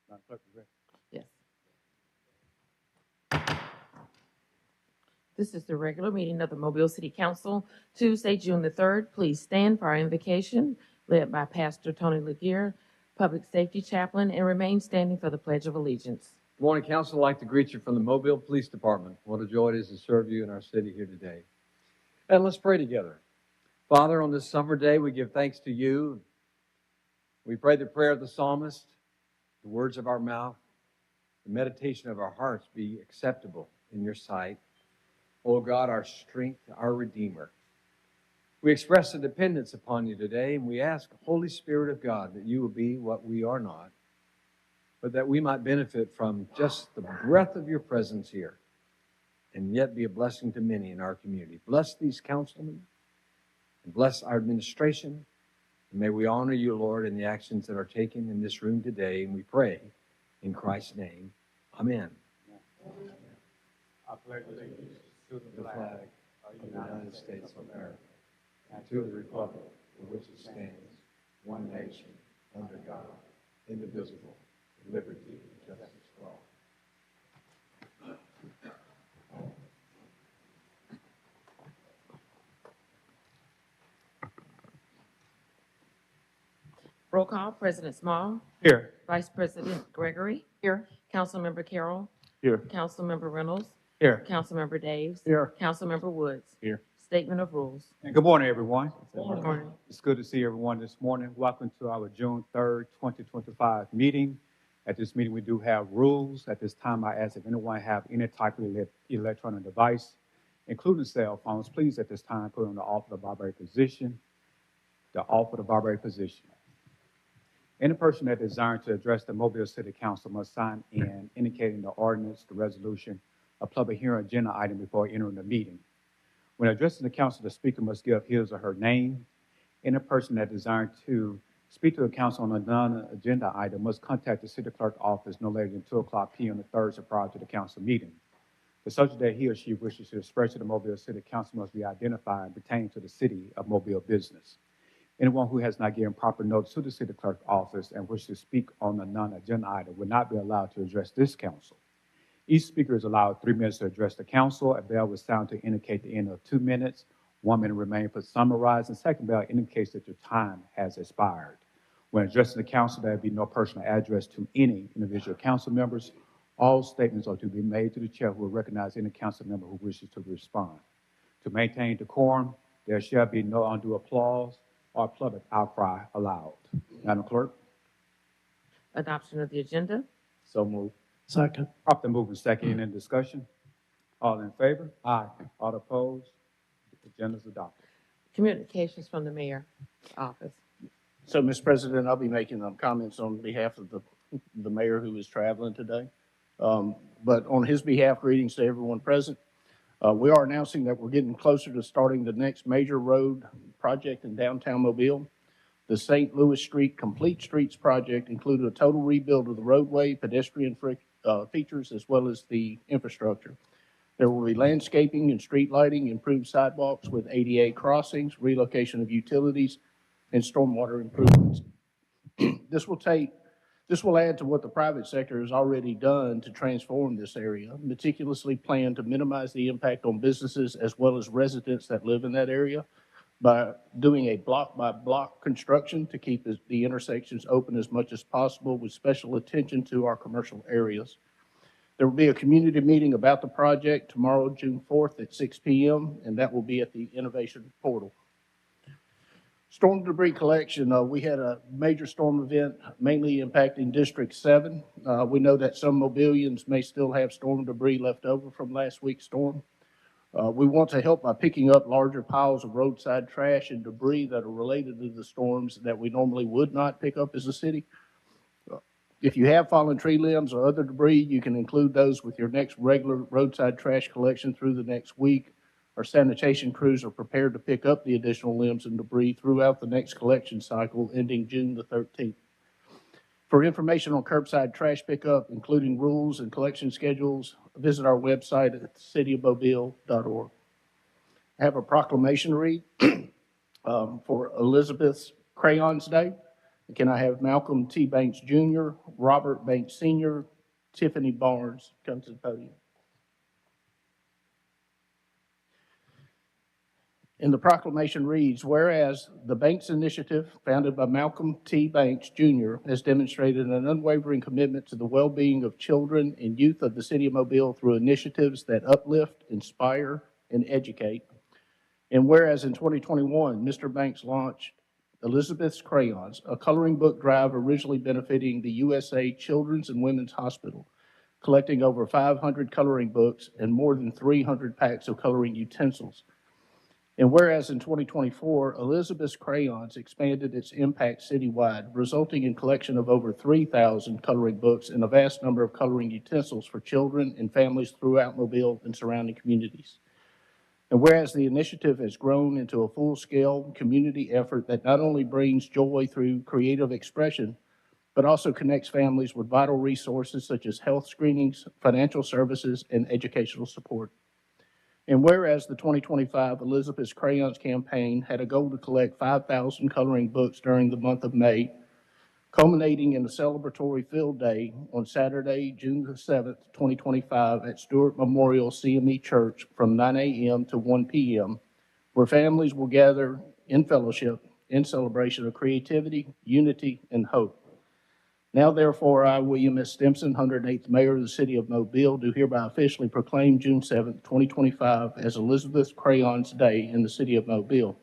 Madam Clerk, you ready? Yes. This is the regular meeting of the Mobile City Council, Tuesday, June the 3rd. Please stand for our invocation, led by Pastor Tony Laguerre, Public Safety Chaplain, and remain standing for the Pledge of Allegiance. Good morning, Council. I'd like to greet you from the Mobile Police Department. What a joy it is to serve you in our city here today. And let's pray together. Father, on this summer day, we give thanks to you. We pray the prayer of the psalmist, the words of our mouth, the meditation of our hearts be acceptable in your sight. O God, our strength, our Redeemer. We express a dependence upon you today, and we ask, Holy Spirit of God, that you will be what we are not, but that we might benefit from just the breath of your presence here and yet be a blessing to many in our community. Bless these councilmen and bless our administration. And may we honor you, Lord, in the actions that are taken in this room today. And we pray in Christ's name. Amen. I pledge allegiance to The flag of the United States of America and to the republic for which it stands, one nation, under God, indivisible, with liberty and justice for all. Roll call, President Small, Here. Vice President Gregory. Here. Councilmember Carroll. Here. Councilmember Reynolds. Here. Councilmember Daves. Here. Councilmember Woods. Here. Statement of rules. And good morning, everyone. Good morning. It's good to see everyone this morning. Welcome to our June 3rd, 2025 meeting. At this meeting, we do have rules. At this time, I ask if anyone have any type of electronic device, including cell phones, please at this time put on the off of the barberry position. The off of the barberry position. Any person that desires to address the Mobile City Council must sign in indicating the ordinance, the resolution, a public hearing agenda item before entering the meeting. When addressing the council, the speaker must give his or her name. Any person that desires to speak to the council on a non-agenda item must contact the city clerk office no later than 2:00 p.m. the Thursday prior to the council meeting. The subject that he or she wishes to express to the Mobile City Council must be identified and pertain to the city of Mobile business. Anyone who has not given proper notice to the city clerk office and wishes to speak on a non-agenda item will not be allowed to address this council. Each speaker is allowed 3 minutes to address the council. A bell will sound to indicate the end of 2 minutes. 1 minute remains for summarize, and second bell indicates that your time has expired. When addressing the council, there will be no personal address to any individual council members. All statements are to be made to the chair, who will recognize any council member who wishes to respond. To maintain decorum, there shall be no undue applause or public outcry allowed. Madam Clerk. Adoption of the agenda. So moved. Second. Properly moved and second in discussion. All in favor? Aye. All opposed? The agenda is adopted. Communications from the mayor's office. So, Mr. President, I'll be making comments on behalf of the mayor who is traveling today. But on his behalf, greetings to everyone present. We are announcing that we're getting closer to starting the next major road project in downtown Mobile. The St. Louis Street Complete Streets project included a total rebuild of the roadway, pedestrian features, as well as the infrastructure. There will be landscaping and street lighting, improved sidewalks with ADA crossings, relocation of utilities, and stormwater improvements. This will add to what the private sector has already done to transform this area, meticulously planned to minimize the impact on businesses as well as residents that live in that area by doing a block-by-block construction to keep the intersections open as much as possible with special attention to our commercial areas. There will be a community meeting about the project tomorrow, June 4th at 6 p.m., and that will be at the Innovation Portal. Storm debris collection, we had a major storm event mainly impacting District 7. We know that some Mobilians may still have storm debris left over from last week's storm. We want to help by picking up larger piles of roadside trash and debris that are related to the storms that we normally would not pick up as a city. If you have fallen tree limbs or other debris, you can include those with your next regular roadside trash collection through the next week. Our sanitation crews are prepared to pick up the additional limbs and debris throughout the next collection cycle ending June the 13th. For information on curbside trash pickup, including rules and collection schedules, visit our website at cityofmobile.org. I have a proclamation to read for Elizabeth's Crayons Day. Can I have Malcolm T. Banks Jr., Robert Banks Sr., Tiffany Barnes come to the podium? And the proclamation reads, whereas the Banks Initiative, founded by Malcolm T. Banks Jr., has demonstrated an unwavering commitment to the well-being of children and youth of the city of Mobile through initiatives that uplift, inspire, and educate. And whereas in 2021, Mr. Banks launched Elizabeth's Crayons, a coloring book drive originally benefiting the USA Children's and Women's Hospital, collecting over 500 coloring books and more than 300 packs of coloring utensils. And whereas in 2024, Elizabeth's Crayons expanded its impact citywide, resulting in collection of over 3,000 coloring books and a vast number of coloring utensils for children and families throughout Mobile and surrounding communities. And whereas the initiative has grown into a full-scale community effort that not only brings joy through creative expression, but also connects families with vital resources such as health screenings, financial services, and educational support. And whereas the 2025 Elizabeth's Crayons campaign had a goal to collect 5,000 coloring books during the month of May, culminating in a celebratory field day on Saturday, June the 7th, 2025 at Stewart Memorial CME Church from 9 a.m. to 1 p.m., where families will gather in fellowship in celebration of creativity, unity, and hope. Now, therefore, I, William S. Stimson, 108th Mayor of the City of Mobile, do hereby officially proclaim June 7th, 2025 as Elizabeth's Crayons Day in the City of Mobile.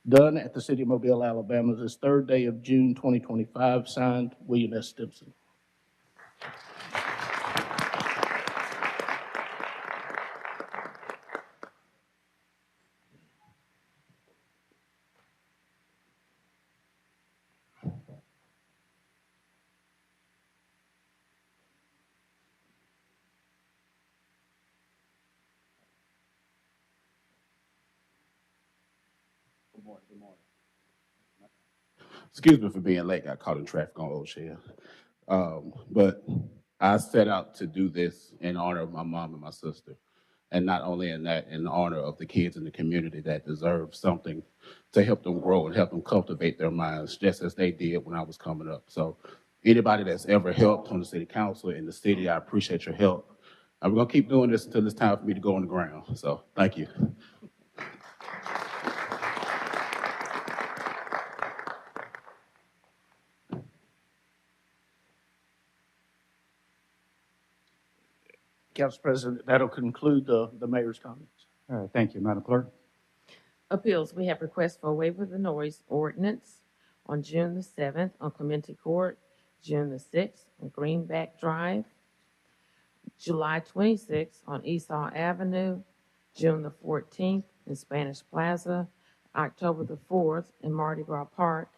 Done at the City of Mobile, Alabama, this third day of June 2025, signed William S. Stimson. Good morning. Excuse me for being late. Got caught in traffic on Old Shell. But I set out to do this in honor of my mom and my sister. And not only in that, in honor of the kids in the community that deserve something to help them grow and help them cultivate their minds, just as they did when I was coming up. So anybody that's ever helped on the city council in the city, I appreciate your help. And we're gonna keep doing this until it's time for me to go on the ground. So thank you. Council President, that'll conclude the mayor's comments. All right, thank you, Madam Clerk. Appeals, we have requests for a waiver of the noise ordinance on June the 7th on Clementi Court, June the 6th on Greenback Drive, July 26th on Esau Avenue, June the 14th in Spanish Plaza, October the 4th in Mardi Gras Park,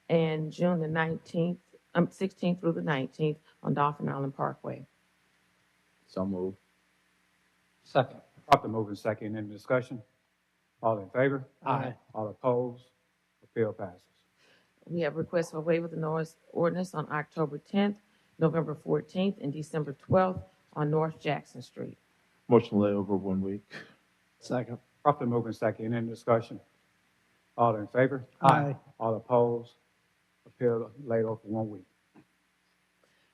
and June the 16th through the 19th on Dolphin Island Parkway. So moved. Second. Properly moving second. Any discussion? All in favor? Aye. All opposed? Appeal passes. We have requests for waiver of the noise ordinance on October 10th, November 14th, and December 12th on North Jackson Street. Motion to lay over 1 week. Second. Properly moving second. Any discussion? All in favor? Aye. All opposed? Appeal laid over 1 week.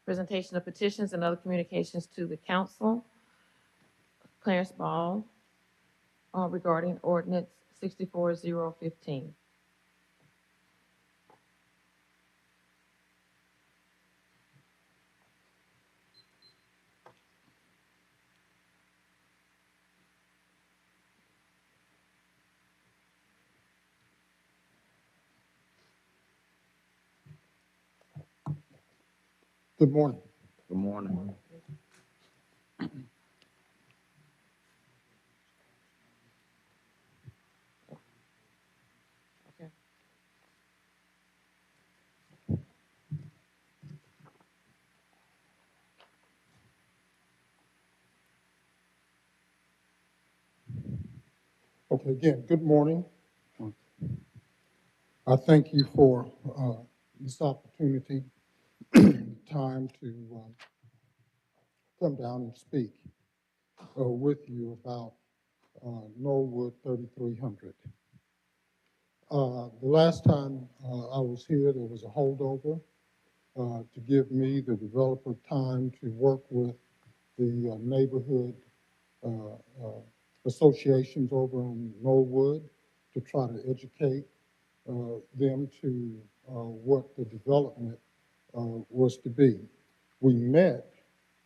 Presentation of petitions and other communications to the council. Clarence Ball regarding ordinance 64015. Good morning. Good morning. Okay. Okay, again, good morning. I thank you for this opportunity, time to come down and speak with you about Norwood 3300. The last time I was here, there was a holdover to give me, the developer, time to work with the neighborhood uh, uh, associations over in Norwood to try to educate them to what the development was to be. We met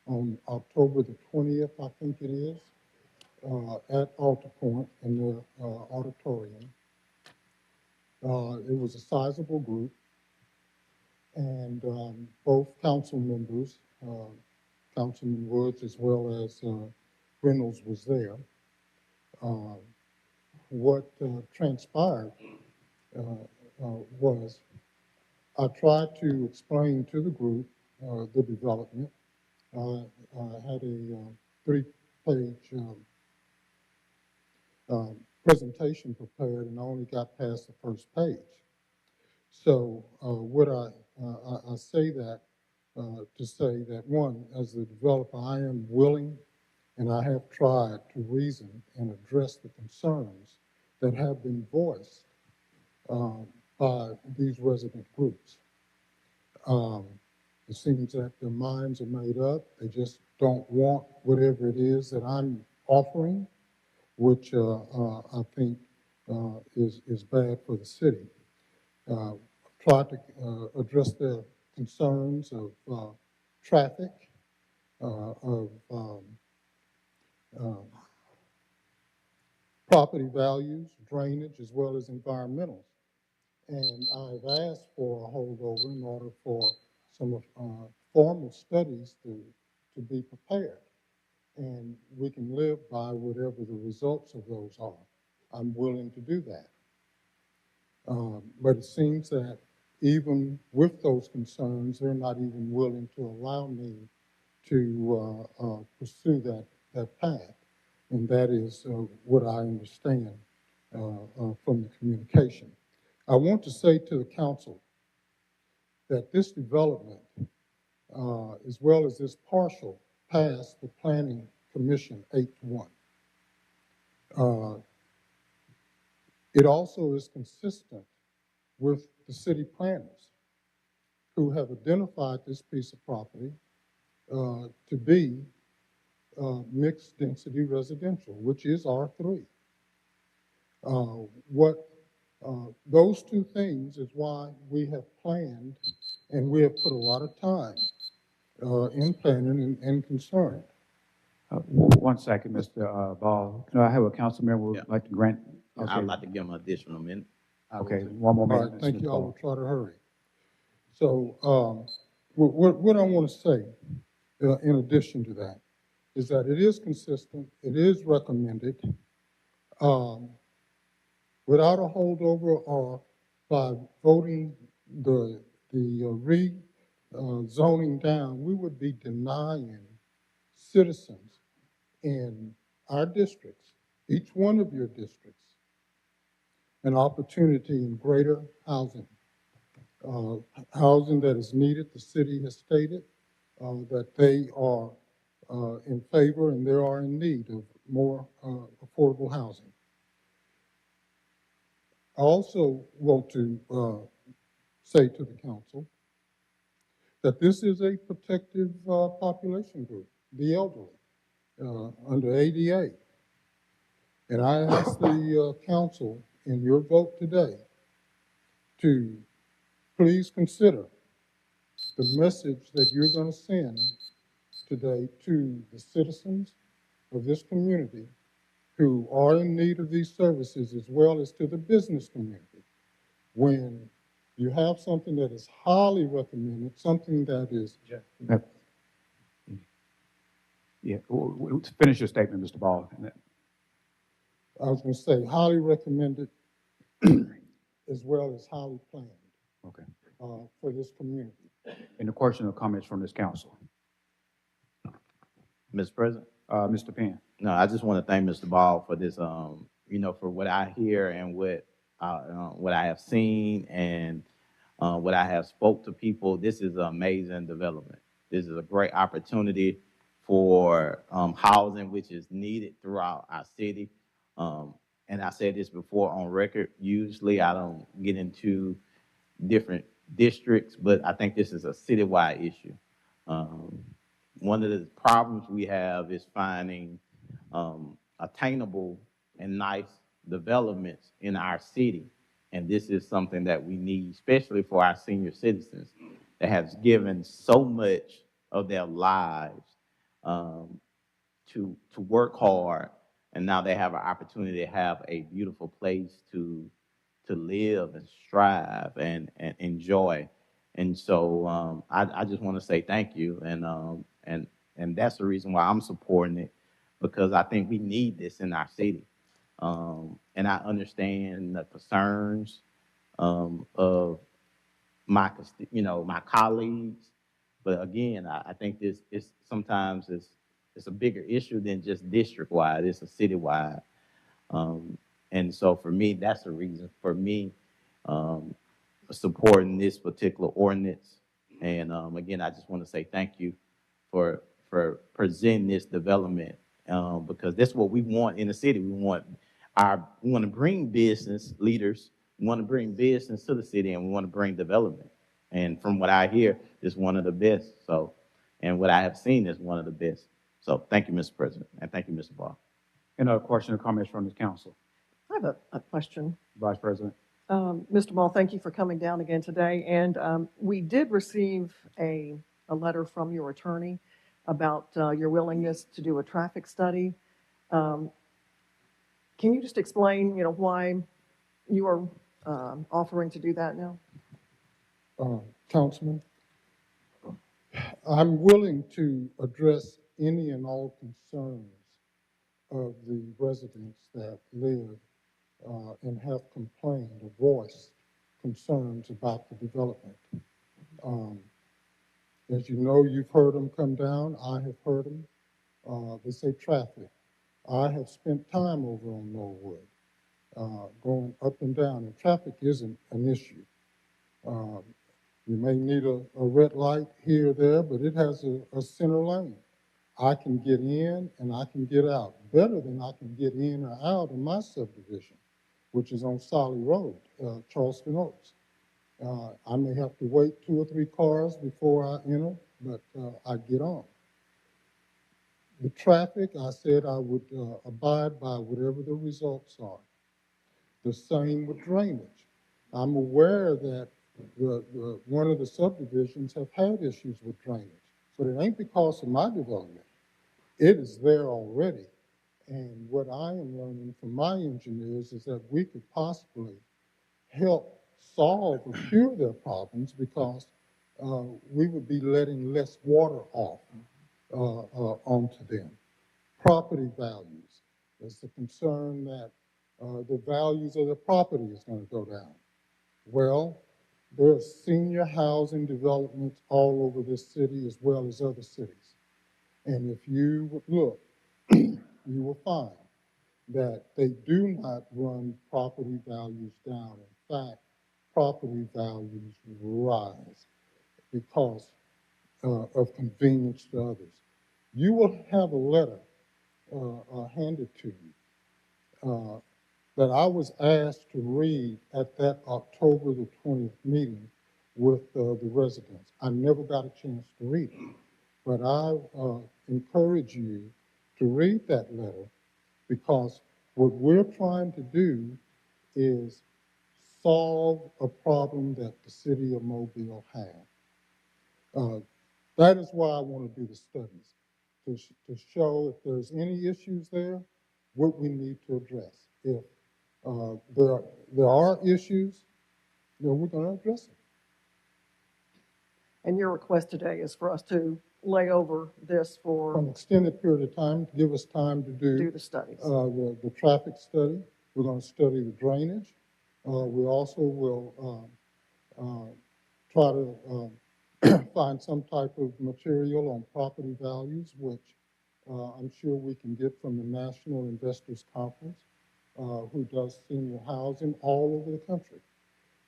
on October the 20th, I think it is, at Alta Point in the auditorium. It was a sizable group, and both council members, Councilman Woods as well as Reynolds was there. Uh, what transpired was I tried to explain to the group the development. I had a three-page presentation prepared, and I only got past the first page. So what I say that to say that, one, as the developer, I am willing and I have tried to reason and address the concerns that have been voiced by these resident groups. It seems that their minds are made up. They just don't want whatever it is that I'm offering, which I think is bad for the city. Try to address their concerns of traffic, of uh, property values, drainage, as well as environmental. And I've asked for a holdover in order for some formal studies to be prepared. And we can live by whatever the results of those are. I'm willing to do that. But it seems that even with those concerns, they're not even willing to allow me to pursue that path. And that is what I understand from the communication. I want to say to the council that this development, as well as this partial, passed the Planning Commission 8-1. It also is consistent with the city planners who have identified this piece of property to be mixed density residential, which is R3. Those two things is why we have planned and we have put a lot of time in planning and concern. One second, Mr. Ball. Can I have a council member who would like to grant? Okay. I'd like to give them an additional minute. Okay, one more All minute. right, thank Mr. you. I Ball. will try to hurry. So what I want to say in addition to that is that it is consistent, it is recommended. Without a holdover or by voting the zoning down, we would be denying citizens in our districts, each one of your districts, an opportunity in greater housing. Housing that is needed, the city has stated that they are in favor and they are in need of more affordable housing. I also want to say to the council that this is a protective population group, the elderly, under ADA. And I ask the council in your vote today to please consider the message that you're going to send today to the citizens of this community who are in need of these services, as well as to the business community. When you have something that is highly recommended, something that is... Yeah, finish your statement, Mr. Ball. I was going to say highly recommended as well as highly planned. Okay. For this community. Any questions or comments from this council? Mr. President? Mr. Penn. No, I just want to thank Mr. Ball for this, for what I hear and what I have seen and what I have spoke to people. This is an amazing development. This is a great opportunity for housing, which is needed throughout our city. and I said this before on record, usually I don't get into different districts, but I think this is a citywide issue. Um, One of the problems we have is finding attainable and nice developments in our city. And this is something that we need, especially for our senior citizens that has given so much of their lives um, to work hard, and now they have an opportunity to have a beautiful place to live and strive and enjoy. And so I just want to say thank you, and that's the reason why I'm supporting it, because I think we need this in our city. And I understand the concerns of my colleagues, but again, I think this is sometimes it's a bigger issue than just district wide. It's a citywide. Um, and so for me, that's the reason for me um, supporting this particular ordinance. And again, I just want to say thank you for presenting this development, because that's what we want in the city. We want to bring business leaders, we want to bring business to the city, and we want to bring development. And from what I hear, it's one of the best. So, and what I have seen is one of the best. So, thank you, Mr. President, and thank you, Mr. Barr. Any other questions or comments from the council? I have a question. Vice President. Mr. Ball, thank you for coming down again today. And we did receive a letter from your attorney about your willingness to do a traffic study. Can you just explain, why you are offering to do that now? Councilman, I'm willing to address any and all concerns of the residents that live and have complained or voiced concerns about the development. As you know, you've heard them come down. I have heard them. They say traffic. I have spent time over on Norwood, going up and down, and traffic isn't an issue. You may need a red light here or there, but it has a center lane. I can get in and I can get out better than I can get in or out in my subdivision, which is on Solly Road, Charleston Oaks. I may have to wait 2 or 3 cars before I enter, but I get on. The traffic, I said I would abide by whatever the results are. The same with drainage. I'm aware that one of the subdivisions have had issues with drainage, but it ain't because of my development. It is there already. And what I am learning from my engineers is that we could possibly help solve or cure their problems because we would be letting less water off onto them. Property values. There's the concern that the values of the property is going to go down. Well, there are senior housing developments all over this city as well as other cities. And if you would look, you will find that they do not run property values down. In fact, property values rise because of convenience to others. You will have a letter handed to you that I was asked to read at that October the 20th meeting with the residents. I never got a chance to read it, but I encourage you to read that letter because what we're trying to do is solve a problem that the city of Mobile had. That is why I want to do the studies, to show if there's any issues there, what we need to address. If there are issues, then we're going to address them. And your request today is for us to lay over this for an extended period of time to give us time to do the studies. The traffic study. We're going to study the drainage. We also will try to find some type of material on property values, which I'm sure we can get from the National Investors Conference, who does senior housing all over the country.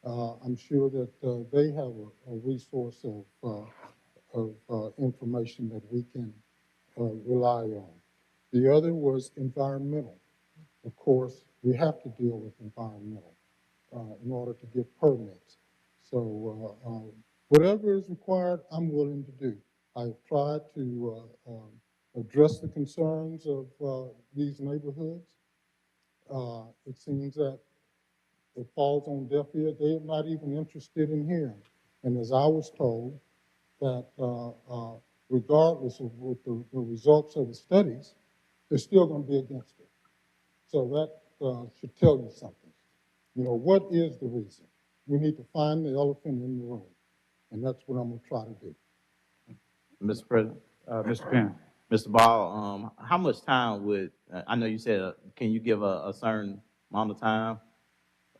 I'm sure that they have a resource of information that we can rely on. The other was environmental. Of course, we have to deal with environmental in order to get permits. So whatever is required, I'm willing to do. I've tried to address the concerns of these neighborhoods. It seems that it falls on deaf ears. They're not even interested in hearing. And as I was told, that regardless of what the results of the studies, they're still going to be against it. So that should tell you something. You know, what is the reason? We need to find the elephant in the room, and that's what I'm going to try to do. Mr. President, Mr. Penn. Mr. Ball, how much time would, I know you said, can you give a certain amount of time?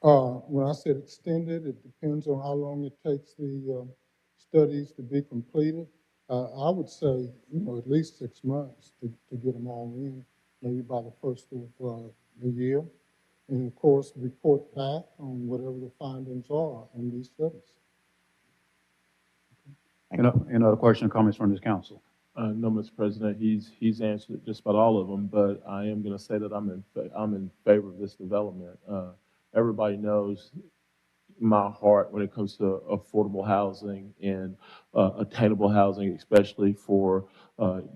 When I said extended, it depends on how long it takes the studies to be completed. I would say, you know, at least 6 months to get them all in, maybe by the first of the year. And of course, report back on whatever the findings are in these studies. Any other questions or comments from this council? No, Mr. President, he's answered just about all of them, but I am going to say that I'm in favor of this development. Everybody knows my heart when it comes to affordable housing and attainable housing, especially for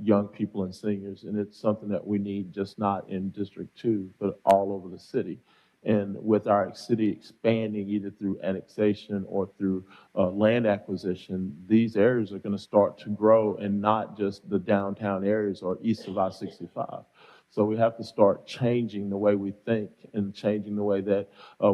young people and seniors. And it's something that we need just not in District 2, but all over the city. And with our city expanding either through annexation or through land acquisition, these areas are going to start to grow, and not just the downtown areas or east of I-65. So we have to start changing the way we think and changing the way that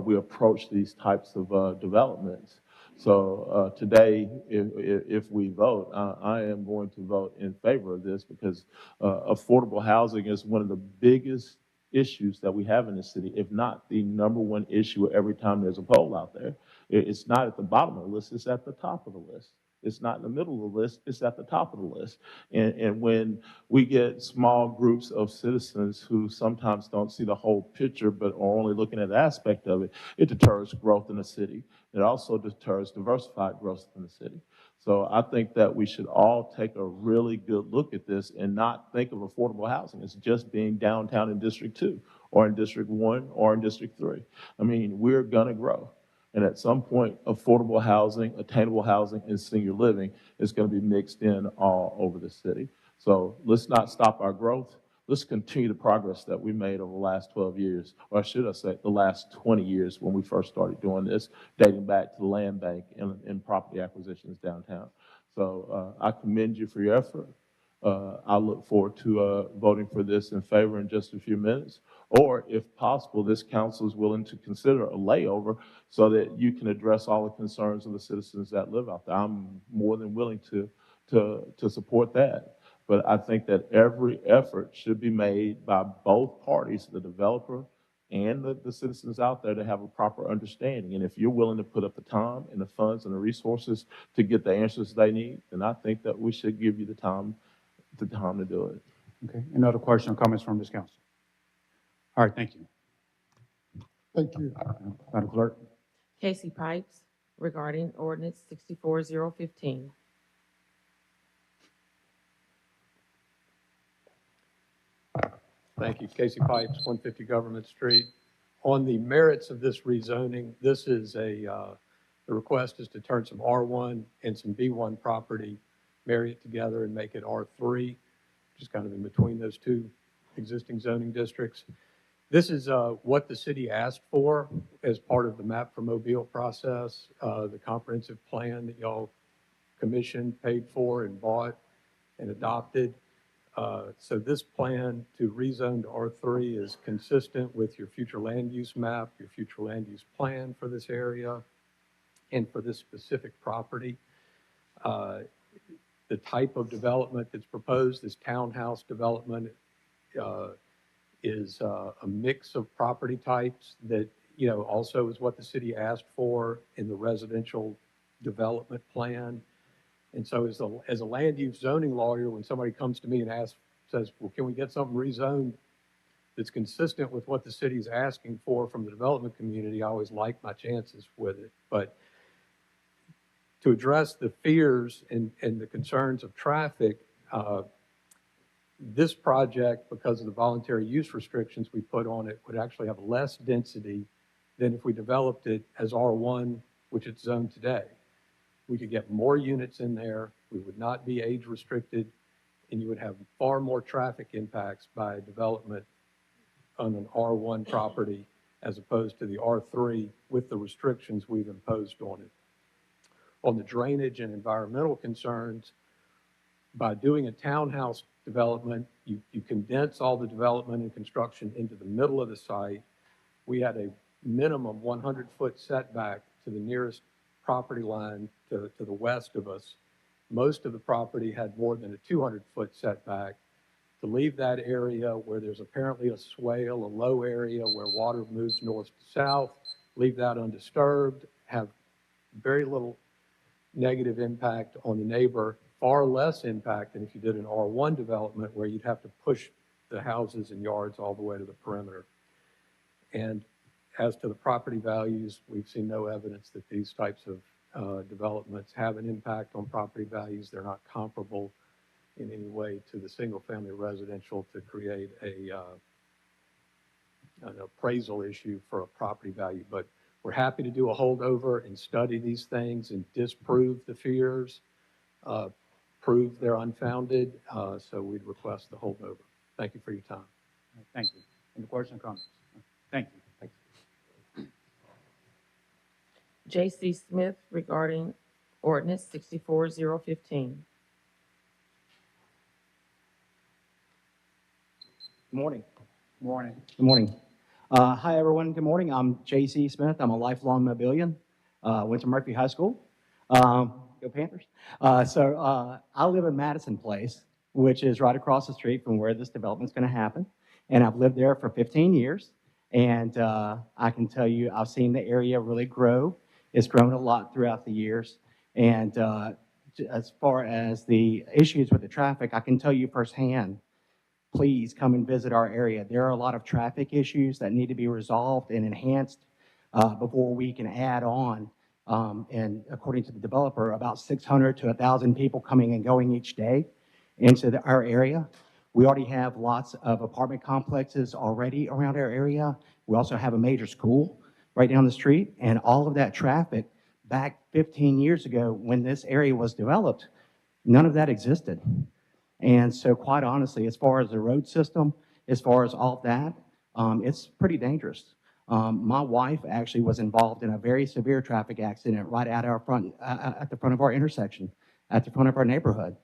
we approach these types of developments. So today, if we vote, I am going to vote in favor of this, because affordable housing is one of the biggest issues that we have in the city, if not the number one issue every time there's a poll out there. It's not at the bottom of the list, it's at the top of the list. It's not in the middle of the list, it's at the top of the list. And when we get small groups of citizens who sometimes don't see the whole picture but are only looking at an aspect of it, it deters growth in the city. It also deters diversified growth in the city. So I think that we should all take a really good look at this and not think of affordable housing as just being downtown in District 2 or in District 1 or in District 3. I mean, we're gonna grow. And at some point, affordable housing, attainable housing, and senior living is gonna be mixed in all over the city. So let's not stop our growth. Let's continue the progress that we made over the last 12 years, or should I say the last 20 years when we first started doing this, dating back to the land bank and property acquisitions downtown. So I commend you for your effort. I look forward to voting for this in favor in just a few minutes. Or if possible, this council is willing to consider a layover so that you can address all the concerns of the citizens that live out there. I'm more than willing to support that. But I think that every effort should be made by both parties, the developer and the citizens out there, to have a proper understanding. And if you're willing to put up the time and the funds and the resources to get the answers they need, then I think that we should give you the time to do it. Okay. Any other questions or comments from this council? All right, thank you. Thank you. Madam Clerk. Casey Pipes regarding ordinance 64015. Thank you. Casey Pipes, 150 Government Street. On the merits of this rezoning, this is the request is to turn some R1 and some B1 property, marry it together and make it R3, which is kind of in between those two existing zoning districts. This is what the city asked for as part of the map for Mobile process, the comprehensive plan that y'all commissioned, paid for, and bought and adopted. So this plan to rezone to R3 is consistent with your future land use map, your future land use plan for this area, and for this specific property. The type of development that's proposed, this townhouse development, is a mix of property types that, you know, also is what the city asked for in the residential development plan. And so as a land use zoning lawyer, when somebody comes to me and says, well, can we get something rezoned that's consistent with what the city's asking for from the development community, I always like my chances with it. But to address the fears and the concerns of traffic, This project, because of the voluntary use restrictions we put on it, would actually have less density than if we developed it as R1, which it's zoned today. We could get more units in there, we would not be age restricted, and you would have far more traffic impacts by development on an R1 property as opposed to the R3 with the restrictions we've imposed on it. On the drainage and environmental concerns, by doing a townhouse development, you condense all the development and construction into the middle of the site. We had a minimum 100-foot setback to the nearest property line to the west of us. Most of the property had more than a 200-foot setback. To leave that area where there's apparently a swale, a low area where water moves north to south, leave that undisturbed, have very little negative impact on the neighbor, far less impact than if you did an R1 development where you'd have to push the houses and yards all the way to the perimeter. And as to the property values, we've seen no evidence that these types of developments have an impact on property values. They're not comparable in any way to the single-family residential to create an appraisal issue for a property value. But we're happy to do a holdover and study these things and disprove the fears, prove they're unfounded. So we'd request the holdover. Thank you for your time. Thank you. Any questions or comments? Thank you. J.C. Smith regarding ordinance 64015. Good morning. Morning. Good morning. Hi, everyone. Good morning. I'm J.C. Smith. I'm a lifelong Mobilian. Went to Murphy High School. Go Panthers. I live in Madison Place, which is right across the street from where this development's going to happen. And I've lived there for 15 years. And I can tell you, I've seen the area really grow. It's grown a lot throughout the years. And as far as the issues with the traffic, I can tell you firsthand, please come and visit our area. There are a lot of traffic issues that need to be resolved and enhanced before we can add on. And according to the developer, about 600 to 1,000 people coming and going each day into our area. We already have lots of apartment complexes already around our area. We also have a major school right down the street, and all of that traffic back 15 years ago when this area was developed, none of that existed. And so quite honestly, as far as the road system, as far as all of that, it's pretty dangerous. My wife actually was involved in a very severe traffic accident right at our front, at the front of our intersection, at the front of our neighborhood.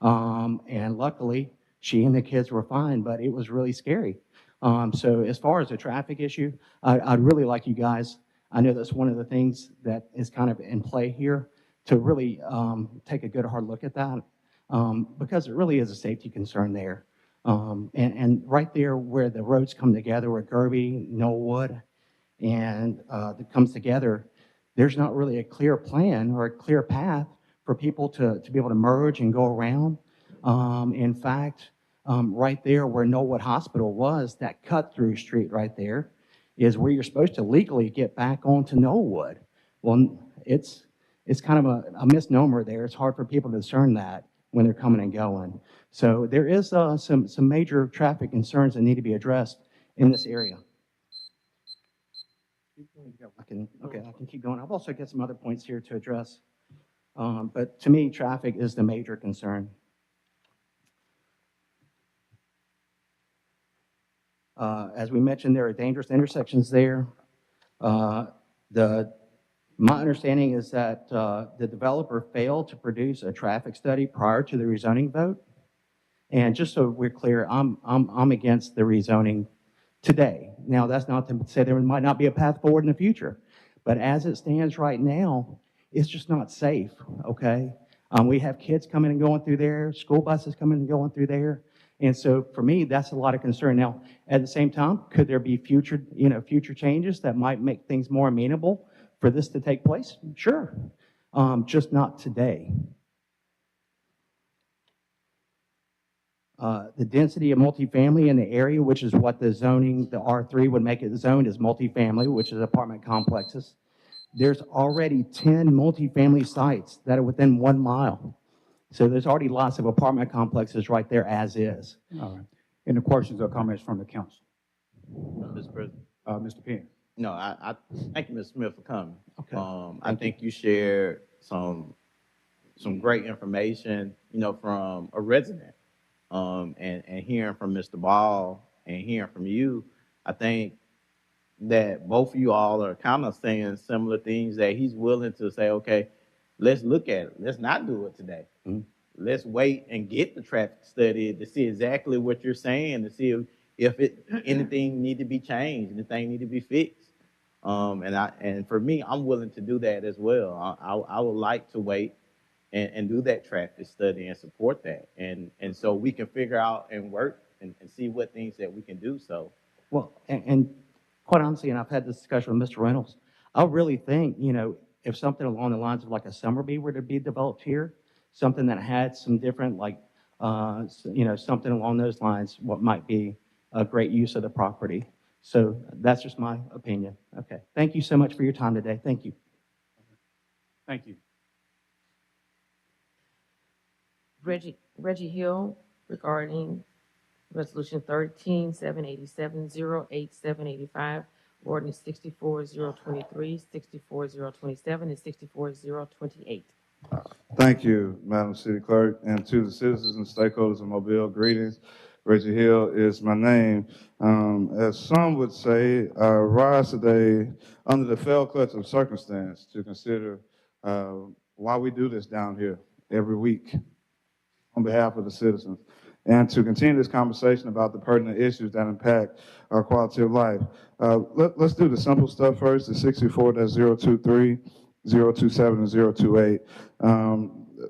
And luckily, she and the kids were fine, but it was really scary. So as far as the traffic issue, I'd really like you guys, I know that's one of the things that is kind of in play here, to really take a good hard look at that. Because it really is a safety concern there. And right there where the roads come together, where Gerby, Norwood, and that comes together, there's not really a clear plan or a clear path for people to be able to merge and go around. In fact, right there where Norwood Hospital was, that cut-through street right there, is where you're supposed to legally get back onto Norwood. Well, it's kind of a misnomer there. It's hard for people to discern that when they're coming and going. So there is some major traffic concerns that need to be addressed in this area. I can keep going. I've also got some other points here to address. But to me, traffic is the major concern. As we mentioned, there are dangerous intersections there. My understanding is that the developer failed to produce a traffic study prior to the rezoning vote. And just so we're clear, I'm against the rezoning today. Now, that's not to say there might not be a path forward in the future, but as it stands right now, it's just not safe, okay? We have kids coming and going through there, school buses coming and going through there. And so for me, that's a lot of concern. Now, at the same time, could there be future changes that might make things more amenable for this to take place? Sure, just not today. The density of multifamily in the area, which is what the zoning, the R3 would make it zoned as multifamily, which is apartment complexes. There's already 10 multifamily sites that are within 1 mile. So there's already lots of apartment complexes right there as is. All right. Any questions or comments from the council? Mr. President. Mr. Penn? No, I thank you, Ms. Smith, for coming. Okay. I think you shared some great information, from a resident. And hearing from Mr. Ball and hearing from you, I think that both of you all are kind of saying similar things, that he's willing to say, okay, let's look at it. Let's not do it today. Mm-hmm. Let's wait and get the traffic study to see exactly what you're saying, to see if anything need to be changed, anything need to be fixed. And for me, I'm willing to do that as well. I would like to wait and do that traffic study and support that. And so we can figure out and work and see what things that we can do. So, Well, and quite honestly, and I've had this discussion with Mr. Reynolds, I really think, if something along the lines of like a Summerbee were to be developed here, something that had some different, something along those lines, what might be a great use of the property. So that's just my opinion. Okay. Thank you so much for your time today. Thank you. Thank you. Reggie Hill regarding Resolution 13-787-08785, ordinance 64-023, 64-027, and 64-028. Thank you, Madam City Clerk, and to the citizens and stakeholders of Mobile, greetings. Reggie Hill is my name. As some would say, I rise today under the fell clutch of circumstance to consider why we do this down here every week on behalf of the citizens, and to continue this conversation about the pertinent issues that impact our quality of life. Let's do the simple stuff first, the 64-023, 027, and 028.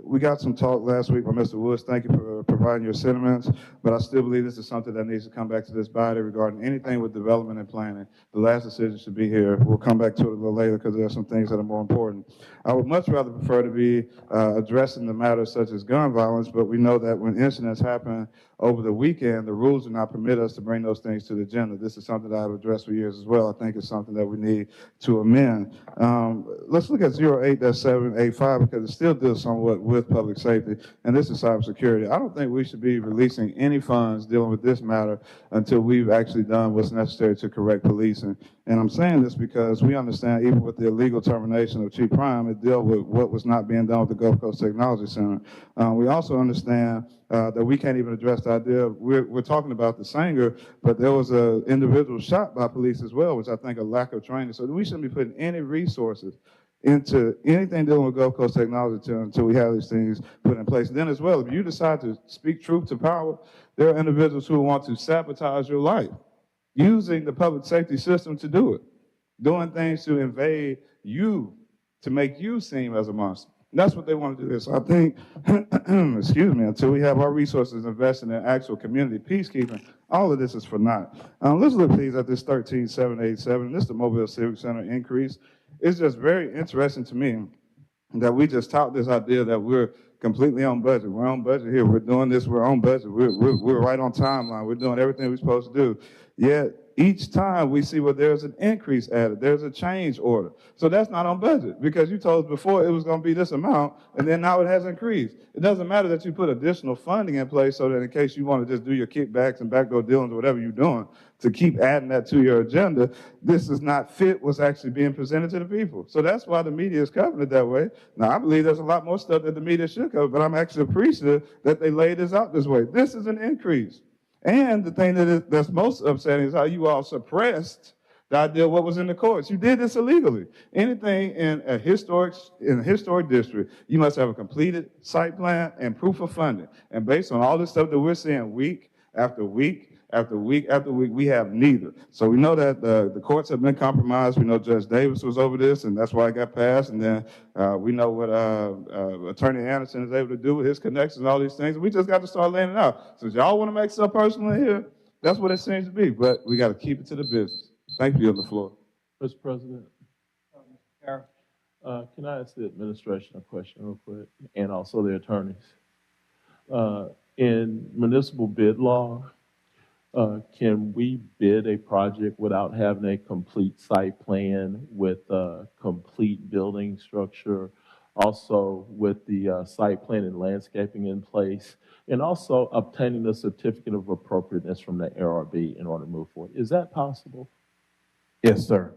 We got some talk last week by Mr. Woods. Thank you for providing your sentiments, but I still believe this is something that needs to come back to this body regarding anything with development and planning. The last decision should be here. We'll come back to it a little later because there are some things that are more important. I would much rather prefer to be addressing the matters such as gun violence, but we know that when incidents happen over the weekend, the rules do not permit us to bring those things to the agenda. This is something that I've addressed for years as well. I think it's something that we need to amend. Let's look at 08-785 because it still deals somewhat with public safety, and this is cybersecurity. I don't think we should be releasing any funds dealing with this matter until we've actually done what's necessary to correct policing. And I'm saying this because we understand even with the illegal termination of chief crime, it dealt with what was not being done with the Gulf Coast Technology Center. We also understand that we can't even address the idea of, we're talking about the Sanger, but there was an individual shot by police as well, which I think a lack of training. So we shouldn't be putting any resources into anything dealing with Gulf Coast Technology until we have these things put in place. And then as well, if you decide to speak truth to power, there are individuals who want to sabotage your life, using the public safety system to do it, doing things to invade you, to make you seem as a monster. And that's what they want to do. So I think, excuse me, until we have our resources invested in actual community peacekeeping, all of this is for naught. Let's look, please, at this 13-787. This is the Mobile Civic Center increase. It's just very interesting to me that we just tout this idea that we're completely on budget. We're on budget here. We're doing this. We're on budget. We're right on timeline. We're doing everything we're supposed to do. Yet each time we see where there's an increase added, there's a change order. So that's not on budget because you told us before it was going to be this amount, and then now it has increased. It doesn't matter that you put additional funding in place so that in case you want to just do your kickbacks and backdoor dealings or whatever you're doing, to keep adding that to your agenda, this does not fit what's actually being presented to the people. So that's why the media is covering it that way. Now, I believe there's a lot more stuff that the media should cover, but I'm actually appreciative that they laid this out this way. This is an increase. And the thing that's most upsetting is how you all suppressed the idea of what was in the courts. You did this illegally. Anything in a historic district, you must have a completed site plan and proof of funding. And based on all this stuff that we're seeing week after week, after week after week, we have neither. So we know that the courts have been compromised. We know Judge Davis was over this, and that's why it got passed. And then we know what Attorney Anderson is able to do with his connections and all these things. We just got to start laying it out. So if y'all want to make stuff personal here, that's what it seems to be. But we got to keep it to the business. Thank you on the floor. Mr. President, can I ask the administration a question real quick, and also the attorneys? In municipal bid law, can we bid a project without having a complete site plan with a complete building structure, also with the site plan and landscaping in place, and also obtaining the certificate of appropriateness from the ARB in order to move forward. Is that possible? Yes, sir.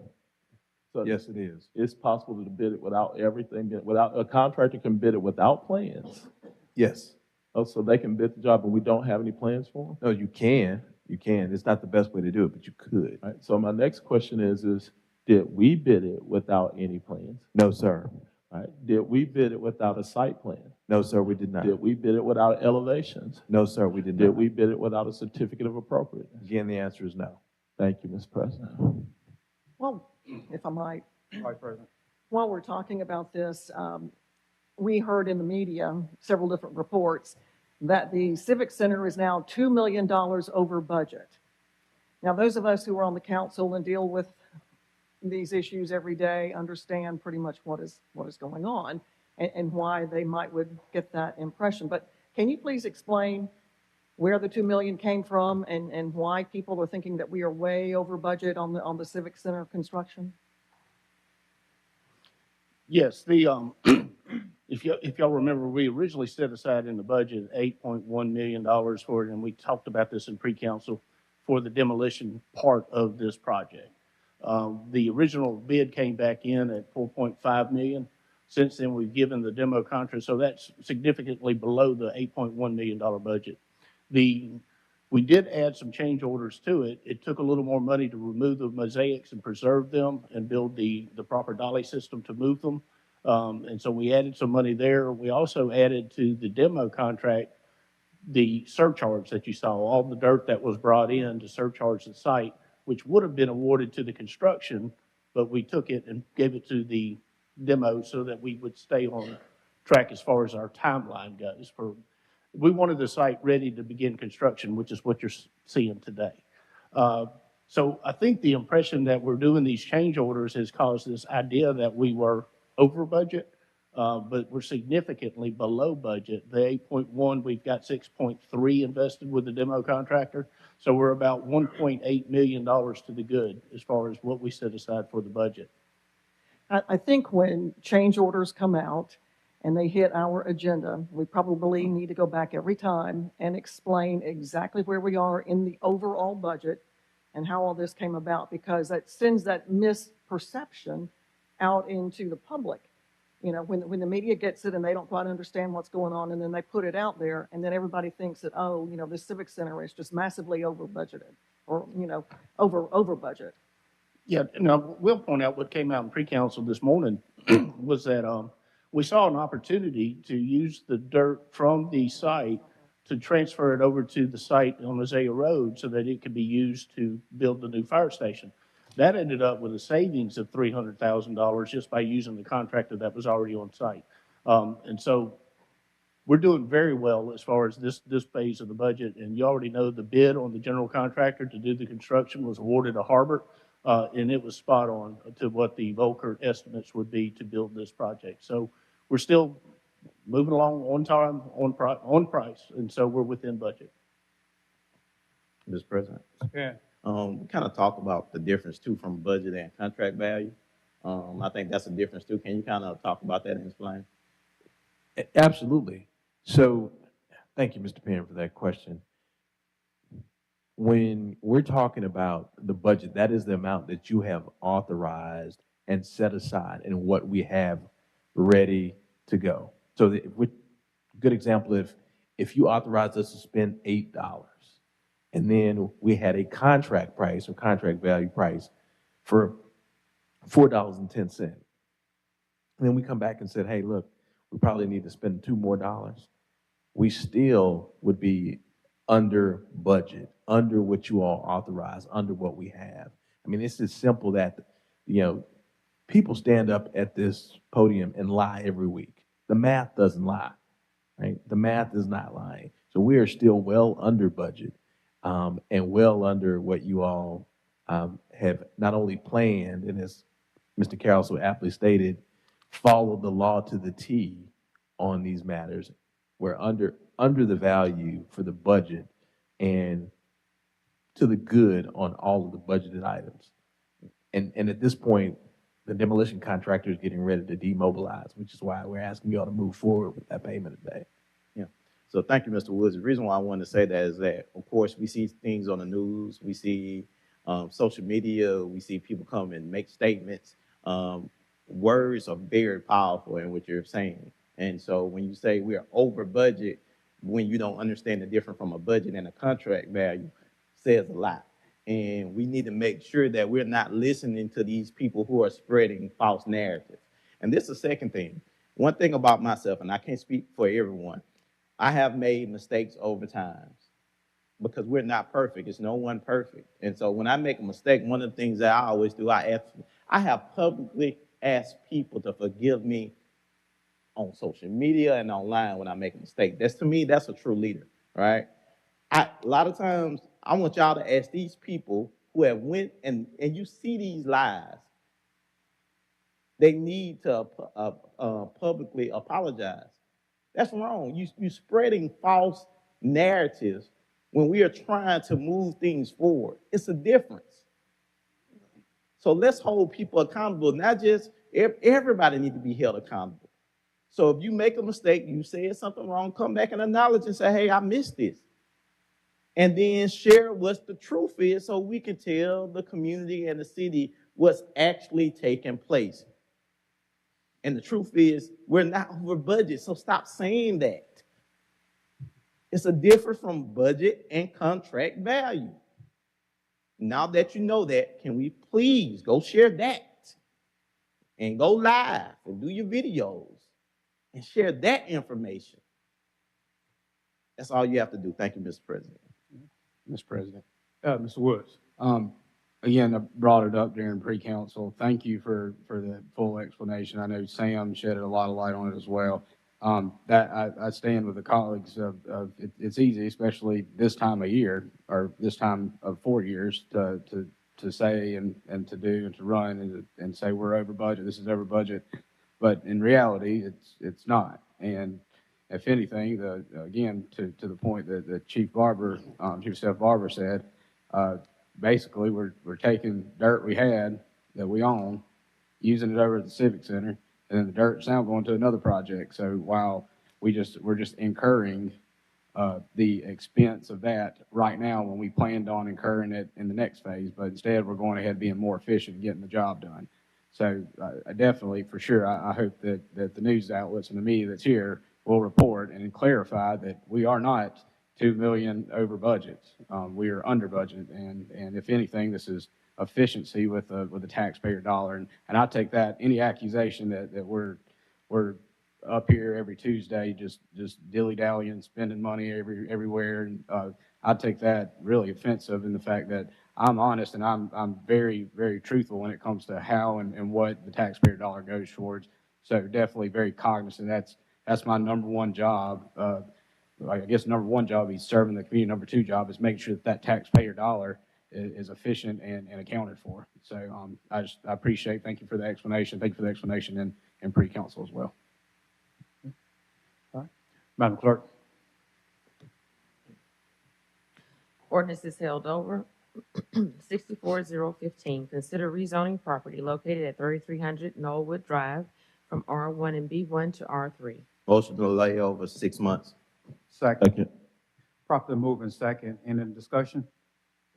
So Yes, it is. it's possible to bid it without everything, without, a contractor can bid it without plans. Yes. Oh, so they can bid the job and we don't have any plans for them? No, you can. You can. It's not the best way to do it, but you could. All right, so my next question is, did we bid it without any plans? No, sir. All right, did we bid it without a site plan? No, sir, we did not. Did we bid it without elevations? No, sir, we did Did not. we bid it without a certificate of appropriateness? Again, the answer is no. Thank you, Mr. President. Well, if I might, Vice President. while we're talking about this, we heard in the media several different reports that the Civic Center is now $2 million over budget. Now, those of us who are on the council and deal with these issues every day understand pretty much what is going on and why they would get that impression. But can you please explain where the $2 million came from and why people are thinking that we are way over budget on the Civic Center construction? Yes, the, if y'all remember, we originally set aside in the budget $8.1 million for it, and we talked about this in pre-council for the demolition part of this project. The original bid came back in at $4.5 million. Since then, we've given the demo contract, so that's significantly below the $8.1 million budget. We did add some change orders to it. It took a little more money to remove the mosaics and preserve them and build the proper dolly system to move them. And so we added some money there. We also added to the demo contract the surcharge that you saw, all the dirt that was brought in to surcharge the site, which would have been awarded to the construction, but we took it and gave it to the demo so that we would stay on track as far as our timeline goes. We wanted the site ready to begin construction, which is what you're seeing today. So I think the impression that we're doing these change orders has caused this idea that we were over budget, but we're significantly below budget. The 8.1, we've got 6.3 invested with the demo contractor. So we're about $1.8 million to the good as far as what we set aside for the budget. I think when change orders come out and they hit our agenda, we probably need to go back every time and explain exactly where we are in the overall budget and how all this came about, because that sends that misperception out into the public. You know, when the media gets it and they don't quite understand what's going on, and then they put it out there, and then everybody thinks that, oh, you know, this Civic Center is just massively over budgeted, or, you know, over budget. Yeah, now we'll point out what came out in pre-council this morning was that we saw an opportunity to use the dirt from the site to transfer it over to the site on Isaiah Road so that it could be used to build the new fire station. That ended up with a savings of $300,000 just by using the contractor that was already on site. And so we're doing very well as far as this phase of the budget. And you already know the bid on the general contractor to do the construction was awarded to Harbor, and it was spot on to what the Volcker estimates would be to build this project. So we're still moving along on time, on price, and so we're within budget. Mr. President. Yeah. We kind of talk about the difference too from budget and contract value. I think that's a difference too. Can you kind of talk about that and explain? Absolutely. So thank you, Mr. Penn, for that question. When we're talking about the budget, that is the amount that you have authorized and set aside and what we have ready to go. So good example, if you authorized us to spend $8, and then we had a contract price or contract value price for $4.10. And then we come back and said, hey, look, we probably need to spend $2 more. We still would be under budget, under what you all authorized, under what we have. I mean, it's as simple that, you know, people stand up at this podium and lie every week. The math doesn't lie, right? The math is not lying. So we are still well under budget. And well under what you all have not only planned, and as Mr. Carroll so aptly stated, followed the law to the T on these matters. We're under the value for the budget and to the good on all of the budgeted items. And at this point, the demolition contractor is getting ready to demobilize, which is why we're asking you all to move forward with that payment today. Yeah. So thank you, Mr. Woods. The reason why I wanted to say that is that, of course, we see things on the news, we see social media, we see people come and make statements. Words are very powerful in what you're saying. And so when you say we are over budget, when you don't understand the difference from a budget and a contract value, says a lot. And we need to make sure that we're not listening to these people who are spreading false narratives. And this is the second thing. One thing about myself, and I can't speak for everyone, I have made mistakes over time because we're not perfect. It's no one perfect. And so when I make a mistake, one of the things that I always do, I have publicly asked people to forgive me on social media and online when I make a mistake. That's, to me, that's a true leader, right? A lot of times I want y'all to ask these people who have went and you see these lies, they need to publicly apologize. That's wrong. You spreading false narratives when we are trying to move things forward. It's a difference. So let's hold people accountable. Not just everybody need to be held accountable. So if you make a mistake, you said something wrong, come back and acknowledge and say, hey, I missed this. And then share what the truth is so we can tell the community and the city what's actually taking place. And the truth is, we're not over budget, so stop saying that. It's a difference from budget and contract value. Now that you know that, can we please go share that and go live and do your videos and share that information? That's all you have to do. Thank you, Mr. President. Mr. President. Mr. Woods. Again, I brought it up during pre-council. Thank you for the full explanation. I know Sam shed a lot of light on it as well. That I stand with the colleagues of it's easy, especially this time of year or this time of 4 years to say and to do and to run and say we're over budget. This is over budget, but in reality, it's not. And if anything, again to the point that Chief Steph Barber said, basically we're taking dirt we had that we own, using it over at the Civic Center, and then the dirt's now going to another project. So while we're just incurring the expense of that right now when we planned on incurring it in the next phase, but instead we're going ahead being more efficient and getting the job done. So I definitely, for sure, I hope that the news outlets and the media that's here will report and clarify that we are not $2 million over budget. We are under budget, and if anything, this is efficiency with the taxpayer dollar. And I take that any accusation that we're up here every Tuesday just dilly-dallying, spending money everywhere, and I take that really offensive in the fact that I'm honest and I'm very, very truthful when it comes to how and what the taxpayer dollar goes towards. So definitely very cognizant. That's my number one job. I guess number one job is serving the community. Number two job is making sure that taxpayer dollar is efficient and accounted for. So I appreciate. Thank you for the explanation. Thank you for the explanation in pre-council as well. All right, Madam Clerk. Ordinance is held over. 64015, consider rezoning property located at 3300 Norwood Drive from R1 and B1 to R3. Motion to lay over 6 months. Second. Properly moved and second. Any discussion?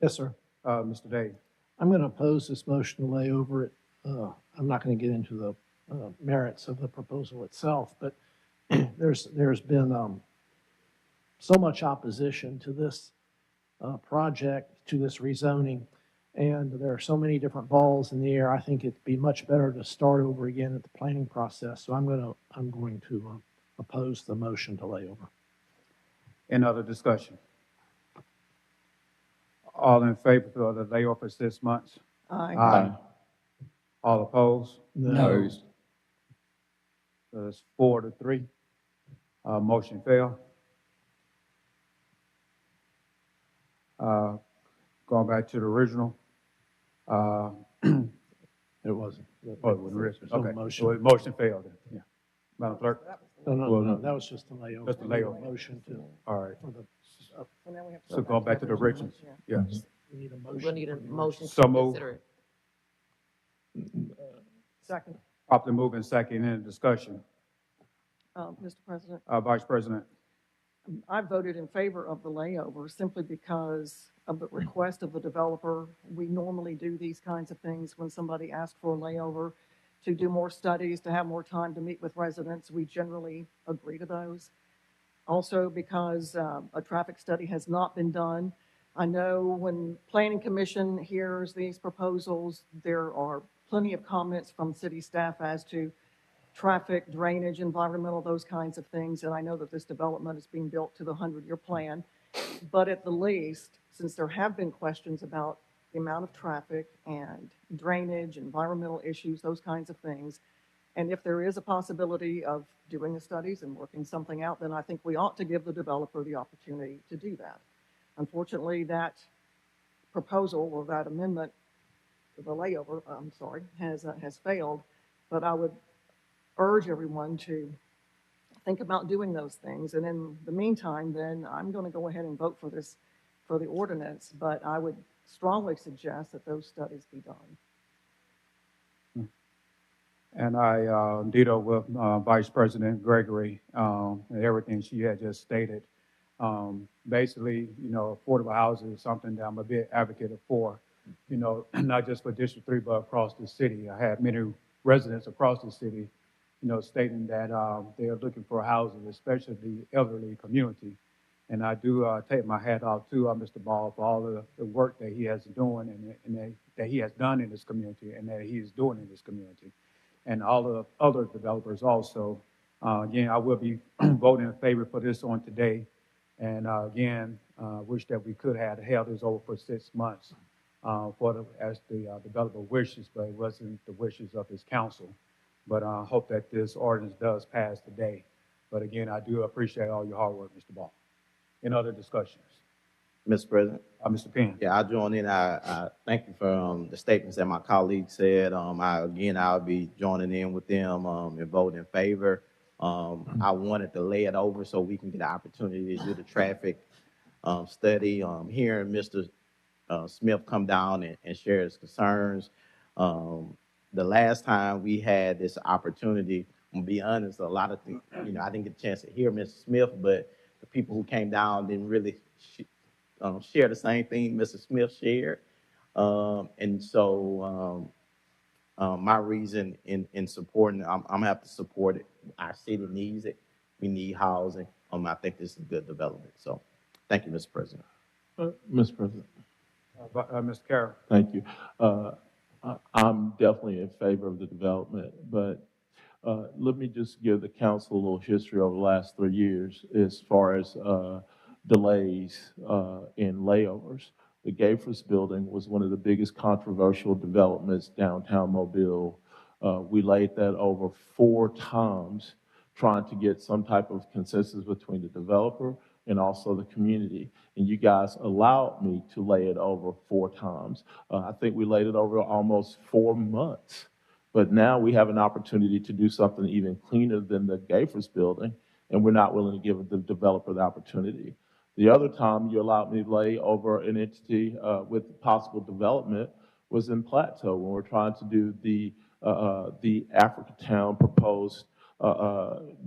Yes, sir. Mr. Day. I'm going to oppose this motion to lay over it. I'm not going to get into the merits of the proposal itself, but there's been so much opposition to this project, to this rezoning, and there are so many different balls in the air. I think it'd be much better to start over again at the planning process. So I'm going to oppose the motion to lay over. Any other discussion? All in favor of the layoff for 6 months? Aye. Aye. All opposed? No. So it's 4-3. Motion failed. Going back to the original. It wasn't. Oh, it was original. No Okay. motion. So motion failed then. Yeah. Madam Clerk? No, that was just the layover. Just the layover. Motion to. All right. For the, So now we have to So going back to the original. Yeah. we need a motion. We'll need a for the motion So to moved. consider it. Second. Properly moved and second. Any discussion? Mr. President, Vice President. I voted in favor of the layover simply because of the request of the developer. We normally do these kinds of things when somebody asks for a layover to do more studies, to have more time to meet with residents. We generally agree to those. Also because a traffic study has not been done. I know when Planning Commission hears these proposals, there are plenty of comments from city staff as to traffic, drainage, environmental, those kinds of things. And I know that this development is being built to the 100-year plan. But at the least, since there have been questions about the amount of traffic and drainage, environmental issues, those kinds of things, and if there is a possibility of doing the studies and working something out, then I think we ought to give the developer the opportunity to do that. Unfortunately, that proposal or that amendment to the layover, has failed. But I would urge everyone to think about doing those things. And in the meantime, then I'm going to go ahead and vote for this, for the ordinance, but I would strongly suggest that those studies be done. And I ditto with Vice President Gregory and everything she had just stated. Basically, affordable housing is something that I'm a bit advocate for, not just for District 3, but across the city. I have many residents across the city, stating that they are looking for housing, especially the elderly community. And I do take my hat off to Mr. Ball for all of the work that he has doing and that he has done in this community and that he is doing in this community. And all the other developers also. Again, I will be voting in favor for this on today. And again, wish that we could have held this over for 6 months as the developer wishes, but it wasn't the wishes of his council. But I hope that this ordinance does pass today. But again, I do appreciate all your hard work, Mr. Ball. Any other discussions? Mr. President? Mr. Penn. Yeah, I join in. I thank you for the statements that my colleagues said. I'll be joining in with them and voting in favor. I wanted to lay it over so we can get an opportunity to do the traffic study. Hearing Mr. Smith come down and share his concerns. The last time we had this opportunity, I'm gonna be honest, a lot of things, I didn't get a chance to hear Mr. Smith, but the people who came down didn't really share the same thing Mr. Smith shared. And so my reason in supporting, I'm gonna have to support it. Our city needs it. We need housing. I think this is a good development. So thank you, Mr. President. Mr. President. Mr. Carroll. Thank you. I'm definitely in favor of the development, but let me just give the council a little history over the last 3 years as far as delays in layovers. The Gayfors building was one of the biggest controversial developments downtown Mobile. We laid that over 4 times trying to get some type of consensus between the developer and also the community. And you guys allowed me to lay it over 4 times. I think we laid it over almost 4 months. But now we have an opportunity to do something even cleaner than the Gayfors building, and we're not willing to give the developer the opportunity. The other time you allowed me to lay over an entity with possible development was in Plateau when we're trying to do the Africatown proposed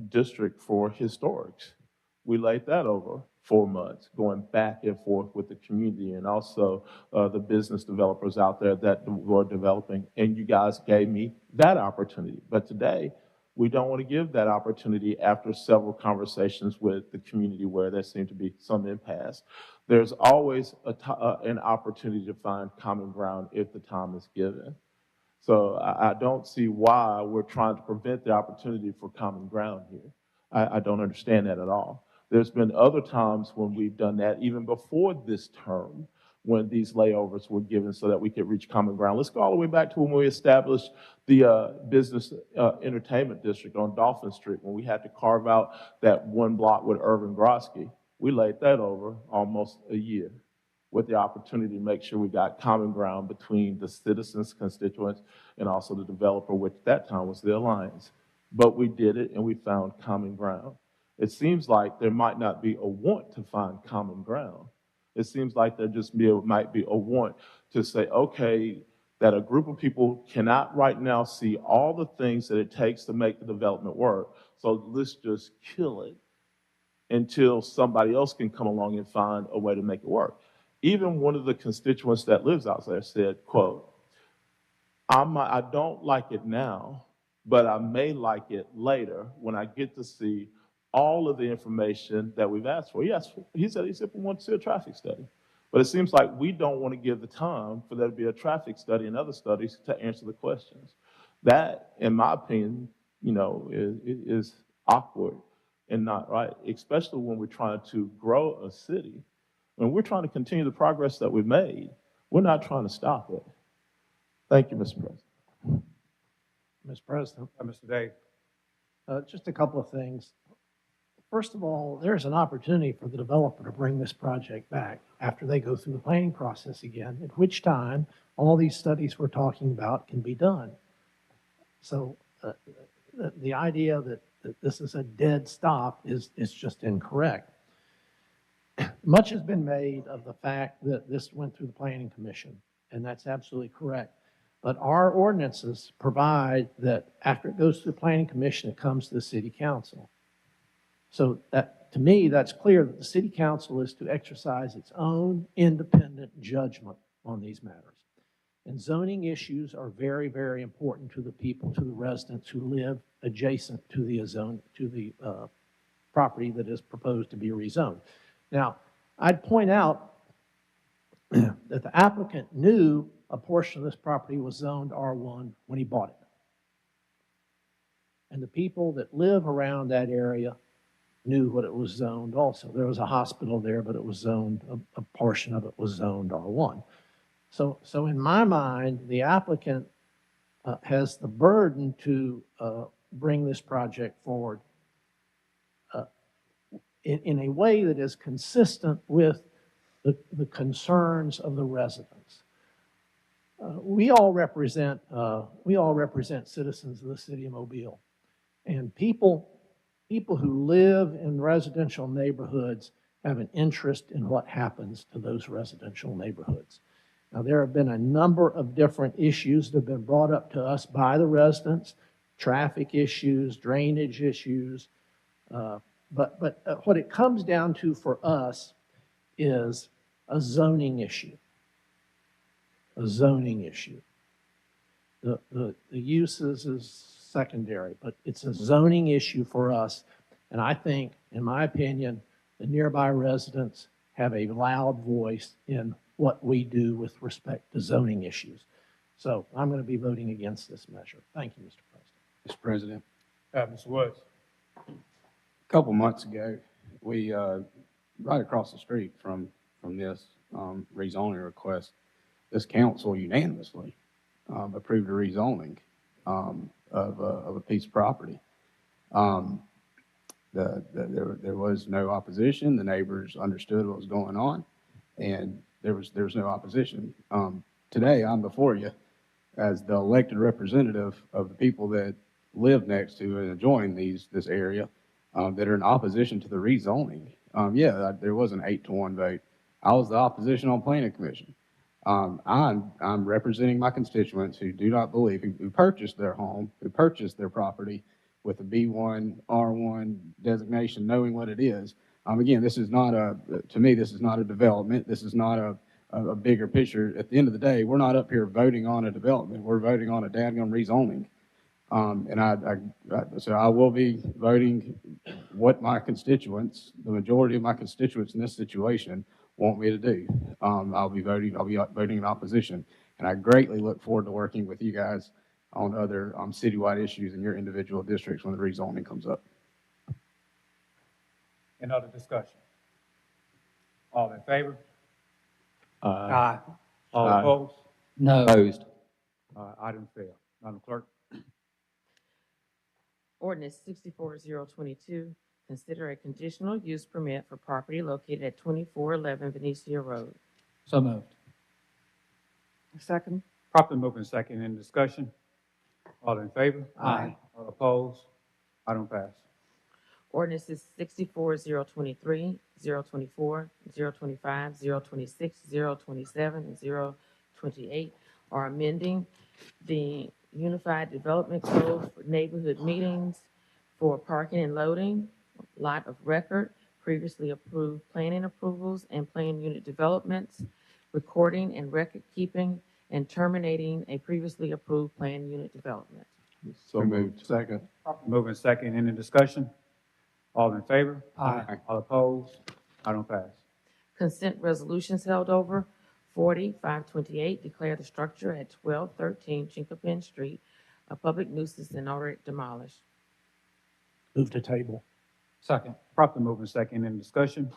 district for historics. We laid that over 4 months, going back and forth with the community and also the business developers out there that were developing, and you guys gave me that opportunity. But today, we don't want to give that opportunity after several conversations with the community where there seemed to be some impasse. There's always an opportunity to find common ground if the time is given. So I don't see why we're trying to prevent the opportunity for common ground here. I don't understand that at all. There's been other times when we've done that, even before this term, when these layovers were given so that we could reach common ground. Let's go all the way back to when we established the business entertainment district on Dolphin Street, when we had to carve out that one block with Irvin Grosky. We laid that over almost a year with the opportunity to make sure we got common ground between the citizens, constituents, and also the developer, which at that time was the Alliance. But we did it and we found common ground. It seems like there might not be a want to find common ground. It seems like there just might be a want to say, okay, that a group of people cannot right now see all the things that it takes to make the development work. So let's just kill it until somebody else can come along and find a way to make it work. Even one of the constituents that lives out there said, quote, I don't like it now, but I may like it later when I get to see all of the information that we've asked for. He said we want to see a traffic study. But it seems like we don't want to give the time for there to be a traffic study and other studies to answer the questions. That, in my opinion, is awkward and not right, especially when we're trying to grow a city. When we're trying to continue the progress that we've made, we're not trying to stop it. Thank you, Mr. President. Mr. President, Mr. Day. just a couple of things. First of all, there's an opportunity for the developer to bring this project back after they go through the planning process again, at which time all these studies we're talking about can be done. So the idea that this is a dead stop is just incorrect. Much has been made of the fact that this went through the Planning Commission, and that's absolutely correct. But our ordinances provide that after it goes to the Planning Commission, it comes to the City Council. So that, to me, that's clear that the City Council is to exercise its own independent judgment on these matters. And zoning issues are very, very important to the people, to the residents who live adjacent to the property that is proposed to be rezoned. Now, I'd point out that the applicant knew a portion of this property was zoned R1 when he bought it. And the people that live around that area knew what it was zoned also. There was a hospital there, but it was zoned, a portion of it was zoned R1. So in my mind, the applicant has the burden to bring this project forward in a way that is consistent with the concerns of the residents. We all represent citizens of the city of Mobile, and people who live in residential neighborhoods have an interest in what happens to those residential neighborhoods. Now, there have been a number of different issues that have been brought up to us by the residents, traffic issues, drainage issues, but what it comes down to for us is a zoning issue. A zoning issue. The uses is secondary, but it's a zoning issue for us. And I think, in my opinion, the nearby residents have a loud voice in what we do with respect to zoning issues. So I'm going to be voting against this measure. Thank you, Mr. President. Mr. President, Mr. Woods. a couple months ago, we, right across the street from this rezoning request, this council unanimously approved a rezoning of a piece of property. There was no opposition. The neighbors understood what was going on, and there was no opposition. Today, I'm before you as the elected representative of the people that live next to and adjoin this area that are in opposition to the rezoning. There was an 8-1 vote. I was the opposition on Planning Commission. I'm representing my constituents who do not believe, who purchased their home, who purchased their property with a B1, R1 designation, knowing what it is. Again, this is not to me, this is not a development. This is not a bigger picture. At the end of the day, we're not up here voting on a development. We're voting on a dadgum rezoning. So I will be voting what my constituents, the majority of my constituents in this situation, want me to do. I'll be voting in opposition. And I greatly look forward to working with you guys on other citywide issues in your individual districts when the rezoning comes up. Any other discussion? All in favor? Aye. All Aye. opposed? No. Opposed. Item failed. Madam Clerk. Ordinance 64022, consider a conditional use permit for property located at 2411 Venetia Road. So moved. Second? Properly moved in second. Any discussion? All in favor? Aye. All opposed? Item pass. Ordinance is 64023, 024, 025, 026, 027, and 028. or amending the Unified Development Code for neighborhood meetings for parking and loading, lot of record, previously approved planning approvals and plan unit developments, recording and record keeping, and terminating a previously approved plan unit development. So moved. Second. Moving second, any discussion? All in favor? Aye. All opposed? Item pass. Consent resolutions held over. 4528, declare the structure at 1213 Chinkapin Street a public nuisance and order it demolished. Move to table. Second. Properly moving second, any discussion?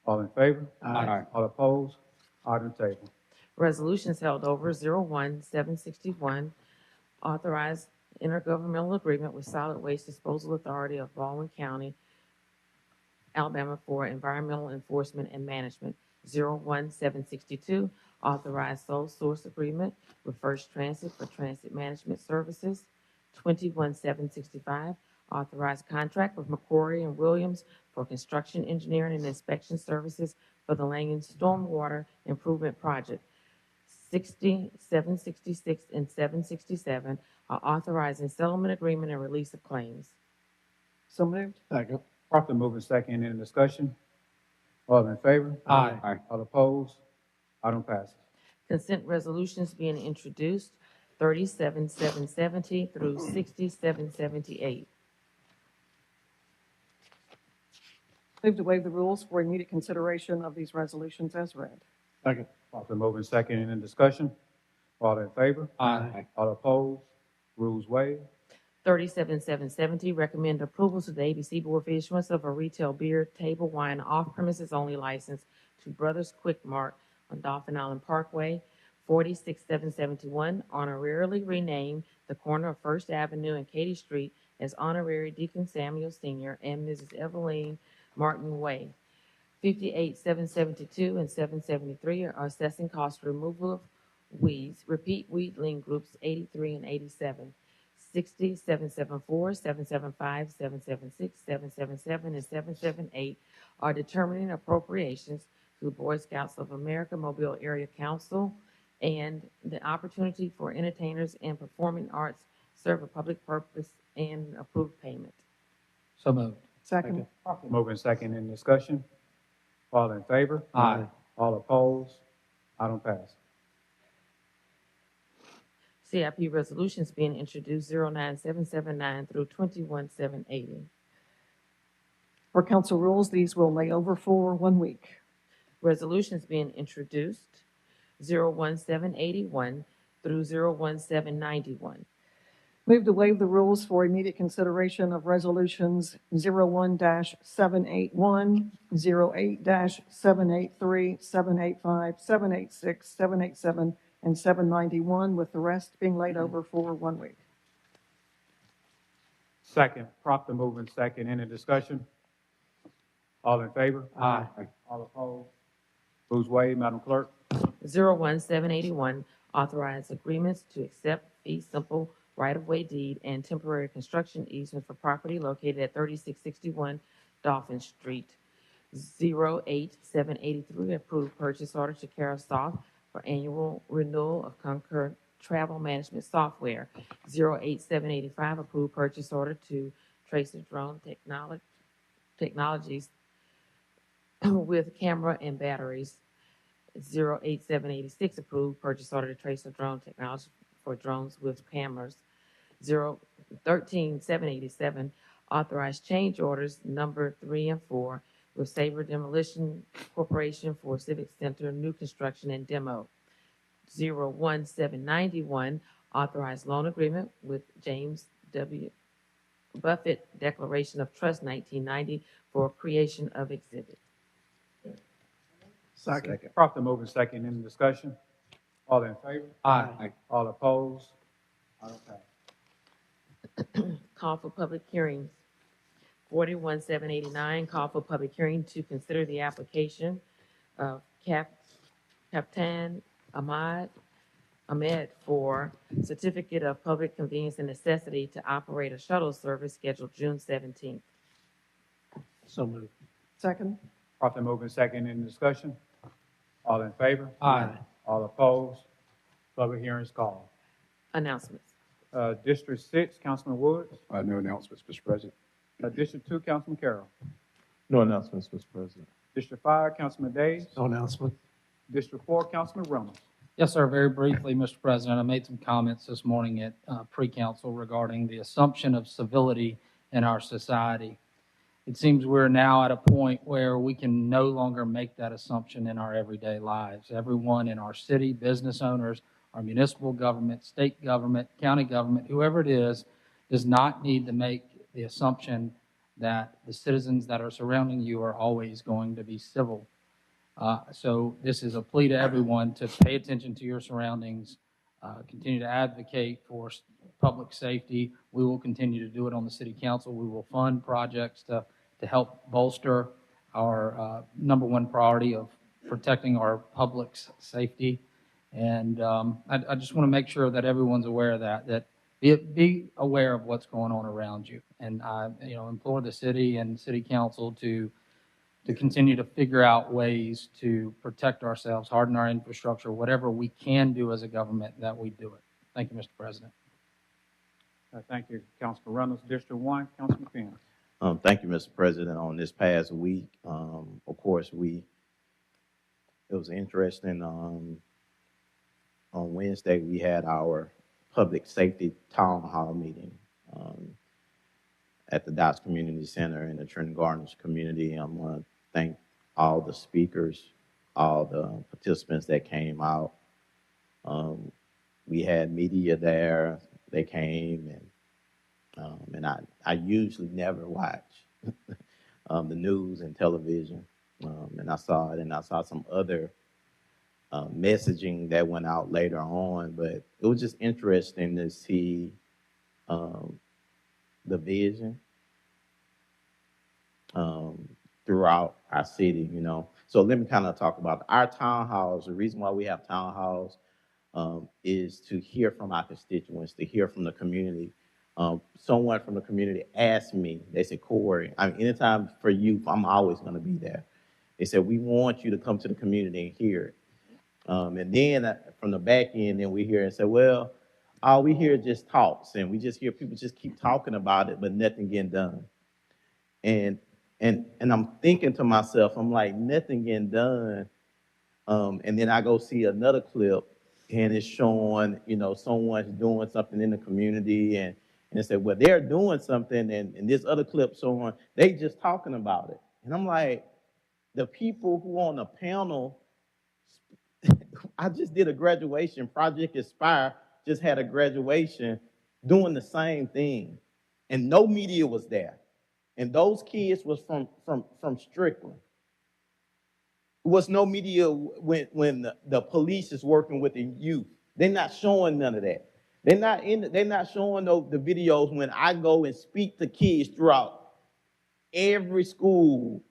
All in favor? Aye. All opposed? Item table. Resolutions held over. 01761, authorize intergovernmental agreement with Solid Waste Disposal Authority of Baldwin County, Alabama for environmental enforcement and management. 01762, authorize sole source agreement with First Transit for transit management services. 21765, authorize contract with McCrory and Williams for construction engineering and inspection services for the Langen Stormwater Improvement Project. 766, and 767 are authorizing settlement agreement and release of claims. So moved. Second. Properly moving second, any discussion? All in favor? Aye. All opposed? Item passes. Consent resolutions being introduced, 37770 through 6778. Move to waive the rules for immediate consideration of these resolutions as read. Second. Properly moving second, any discussion? All in favor? Aye. All opposed? Rules waived. 37770, recommend approval to the ABC Board for issuance of a retail beer, table wine, off-premises only license to Brothers Quick Mart on Dolphin Island Parkway. 46771, honorarily rename the corner of First Avenue and Katy Street as Honorary Deacon Samuel Sr. and Mrs. Eveline Martin Way. 58772 and 773 are assessing cost removal of weeds, repeat weedling groups 83 and 87. 60, 774, 775, 776, 777, and 778 are determining appropriations to the Boy Scouts of America Mobile Area Council, and the opportunity for entertainers and performing arts serve a public purpose and approved payment. So moved. Second. Properly moving second, any discussion? All in favor? Aye. All opposed? Item passes. CIP resolutions being introduced, 09779 through 21780. For council rules, these will lay over for 1 week. Resolutions being introduced, 01781 through 01791. Move to waive the rules for immediate consideration of resolutions 01-781, 08-783, 785, 786, 787, and 791, with the rest being laid over for 1 week. Second. Properly moving second, any discussion? All in favor? Aye. All opposed? Rules waived, Madam Clerk. 01781, authorize agreements to accept fee simple right-of-way deed and temporary construction easement for property located at 3661 Dolphin Street. 08783, approved purchase order to Carasoft for annual renewal of Concur travel management software. 08785, approved purchase order to Tracer Drone Technologies with camera and batteries. 08786, approved purchase order to Tracer Drone Technology for drones with cameras. 13787, authorized change orders number 3 and 4 with Sabre Demolition Corporation for Civic Center new construction and demo. 01791, authorized loan agreement with James W. Buffett Declaration of Trust 1990 for creation of exhibit. Second. Properly moving second, any discussion? All in favor? Aye. All opposed? Item passes. Call for public hearings. 41789, call for public hearing to consider the application of Captain Ahmed for certificate of public convenience and necessity to operate a shuttle service scheduled June 17th. So moved. Second. Properly moving second, any discussion? All in favor? Aye. All opposed? Public hearing is called. Announcements. District 6, Councilman Woods. No announcements, Mr. President. District 2, Councilman Carroll. No announcements, Mr. President. District 5, Councilman Days. No announcement. District 4, Councilman Reynolds. Yes, sir. Very briefly, Mr. President, I made some comments this morning at pre-council regarding the assumption of civility in our society. It seems we're now at a point where we can no longer make that assumption in our everyday lives. Everyone in our city, business owners, our municipal government, state government, county government, whoever it is, does not need to make the assumption that the citizens that are surrounding you are always going to be civil. So this is a plea to everyone to pay attention to your surroundings, continue to advocate for public safety. We will continue to do it on the city council. We will fund projects to help bolster our number one priority of protecting our public's safety. And I just want to make sure that everyone's aware of that be aware of what's going on around you. And I implore the city and city council to continue to figure out ways to protect ourselves, harden our infrastructure, whatever we can do as a government, that we do it. Thank you, Mr. President. Thank you, Councilman Reynolds. District 1, Councilman Finn. Thank you, Mr. President. On this past week, of course, it was interesting. On Wednesday, we had our public safety town hall meeting at the Dots Community Center in the Trenton Gardens community. I want to thank all the speakers, all the participants that came out. We had media there. They came, and I usually never watch the news and television, and I saw it, and I saw some other messaging that went out later on, but it was just interesting to see the vision throughout our city, So let me kind of talk about our town halls. The reason why we have town halls is to hear from our constituents, to hear from the community. Someone from the community asked me, they said, Corey, anytime for youth, I'm always going to be there. They said, we want you to come to the community and hear it. And then from the back end, then we hear and say, well, all we hear is just talks, and we just hear people just keep talking about it, but nothing getting done. And I'm thinking to myself, I'm like, nothing getting done. And then I go see another clip, and it's showing, someone's doing something in the community, and they say, well, they're doing something, and this other clip showing they just talking about it. And I'm like, the people who on the panel, I just did a graduation, Project Aspire just had a graduation doing the same thing, and no media was there. And those kids was from Strickland. There was no media when the police is working with the youth. They're not showing none of that. They're not showing the videos when I go and speak to kids throughout every school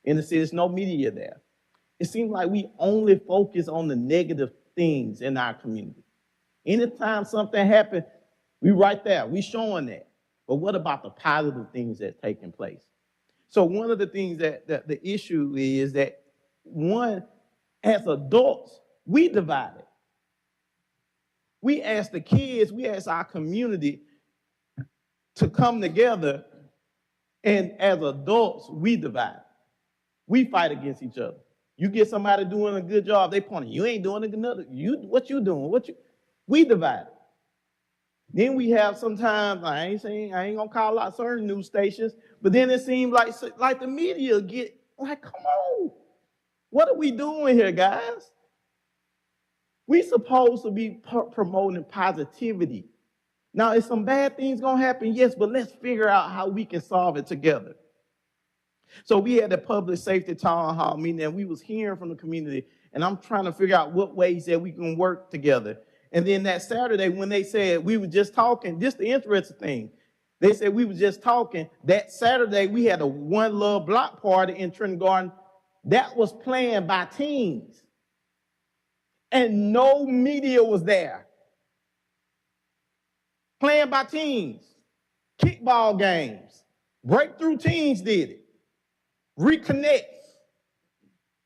in the city. There's no media there. It seems like we only focus on the negative things in our community. Anytime something happens, we right there, we showing that. But what about the positive things that are taking place? So one of the things that the issue is that, one, as adults, we divided. We ask the kids, we ask our community to come together, and as adults, we divide. We fight against each other. You get somebody doing a good job, they point, you ain't doing another. What you doing? We divide. Then we have sometimes, I ain't gonna call out certain news stations, but then it seems like the media get like, come on, what are we doing here, guys? We supposed to be promoting positivity. Now, if some bad things gonna happen, yes, but let's figure out how we can solve it together. So we had a public safety town hall meeting, and we was hearing from the community, and I'm trying to figure out what ways that we can work together. And then that Saturday, when they said we were just talking, this the interesting thing. They said we were just talking. That Saturday, we had a One Love block party in Trenton Garden that was planned by teens. And no media was there. Planned by teens. Kickball games. Breakthrough Teens did it. Reconnect.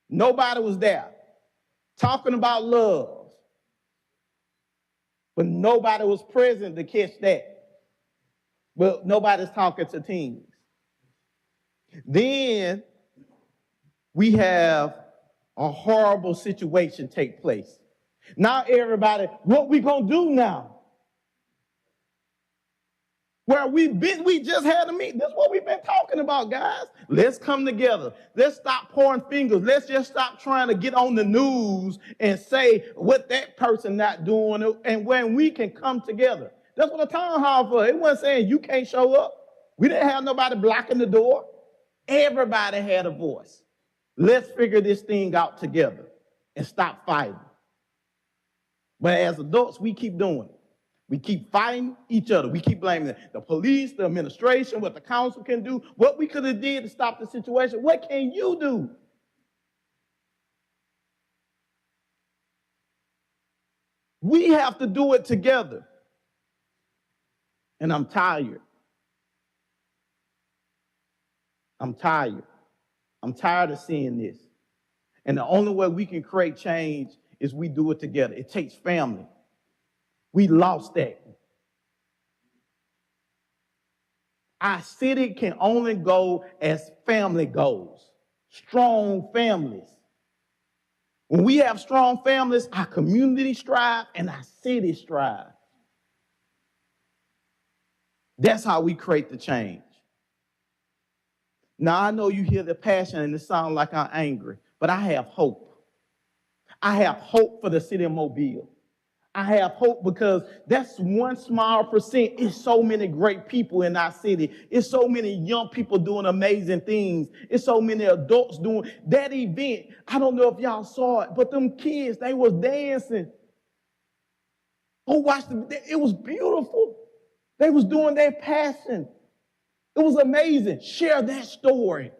Nobody was there. Talking about love. but nobody was present to catch that. But nobody's talking to teens. Then we have a horrible situation take place. Now everybody, what we gonna do now? Where we just had a meeting. That's what we've been talking about, guys. Let's come together. Let's stop pointing fingers. Let's just stop trying to get on the news and say what that person not doing, and when we can come together. That's what a town hall for. It wasn't saying you can't show up. We didn't have nobody blocking the door. Everybody had a voice. Let's figure this thing out together and stop fighting. But as adults, we keep doing it. We keep fighting each other. We keep blaming the police, the administration, what the council can do, what we could have did to stop the situation. What can you do? We have to do it together. And I'm tired. I'm tired. I'm tired of seeing this. And the only way we can create change is we do it together. It takes family. We lost that. Our city can only go as family goes. Strong families. When we have strong families, our community strive and our city strive. That's how we create the change. Now, I know you hear the passion and it sounds like I'm angry, but I have hope. I have hope for the city of Mobile. I have hope because that's one small percent. It's so many great people in our city. It's so many young people doing amazing things. It's so many adults doing that event. I don't know if y'all saw it, but them kids, they was dancing. Oh, watch them. It was beautiful. They was doing their passion. It was amazing. Share that story.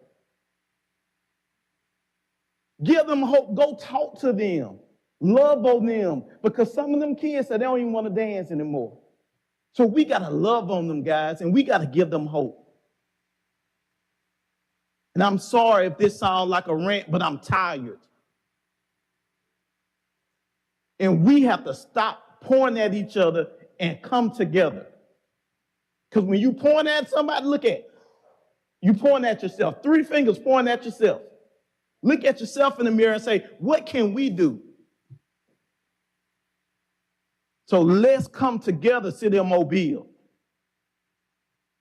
Give them hope. Go talk to them. Love on them. Because some of them kids said they don't even want to dance anymore. So we got to love on them, guys, and we got to give them hope. And I'm sorry if this sounds like a rant, but I'm tired. And we have to stop pointing at each other and come together. Because when you point at somebody, look at, you point at yourself. 3 fingers pointing at yourself. Look at yourself in the mirror and say, what can we do? So let's come together, City of Mobile.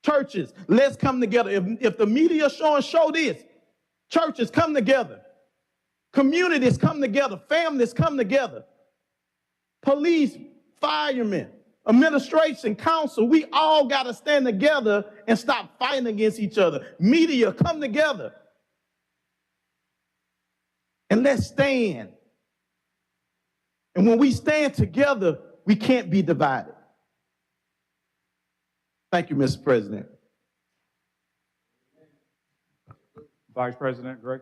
Churches, let's come together. If the media show this, churches come together. Communities come together. Families come together. Police, firemen, administration, council, we all got to stand together and stop fighting against each other. Media, come together. And let's stand. And when we stand together, we can't be divided. Thank you, Mr. President. Vice President Greg.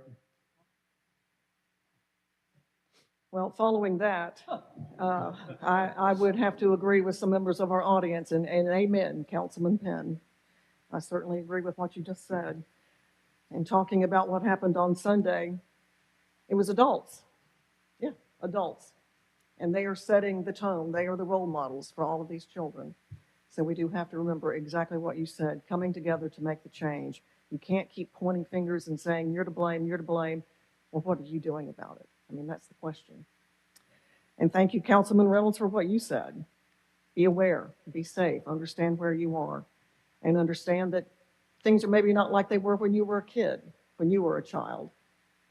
Well, following that, I would have to agree with some members of our audience, and amen, Councilman Penn. I certainly agree with what you just said. And talking about what happened on Sunday, it was adults. Yeah, adults. And they are setting the tone. They are the role models for all of these children. So we do have to remember exactly what you said, coming together to make the change. You can't keep pointing fingers and saying, you're to blame, you're to blame. Well, what are you doing about it? I mean, that's the question. And thank you, Councilman Reynolds, for what you said. Be aware, be safe, understand where you are, and understand that things are maybe not like they were when you were a kid, when you were a child.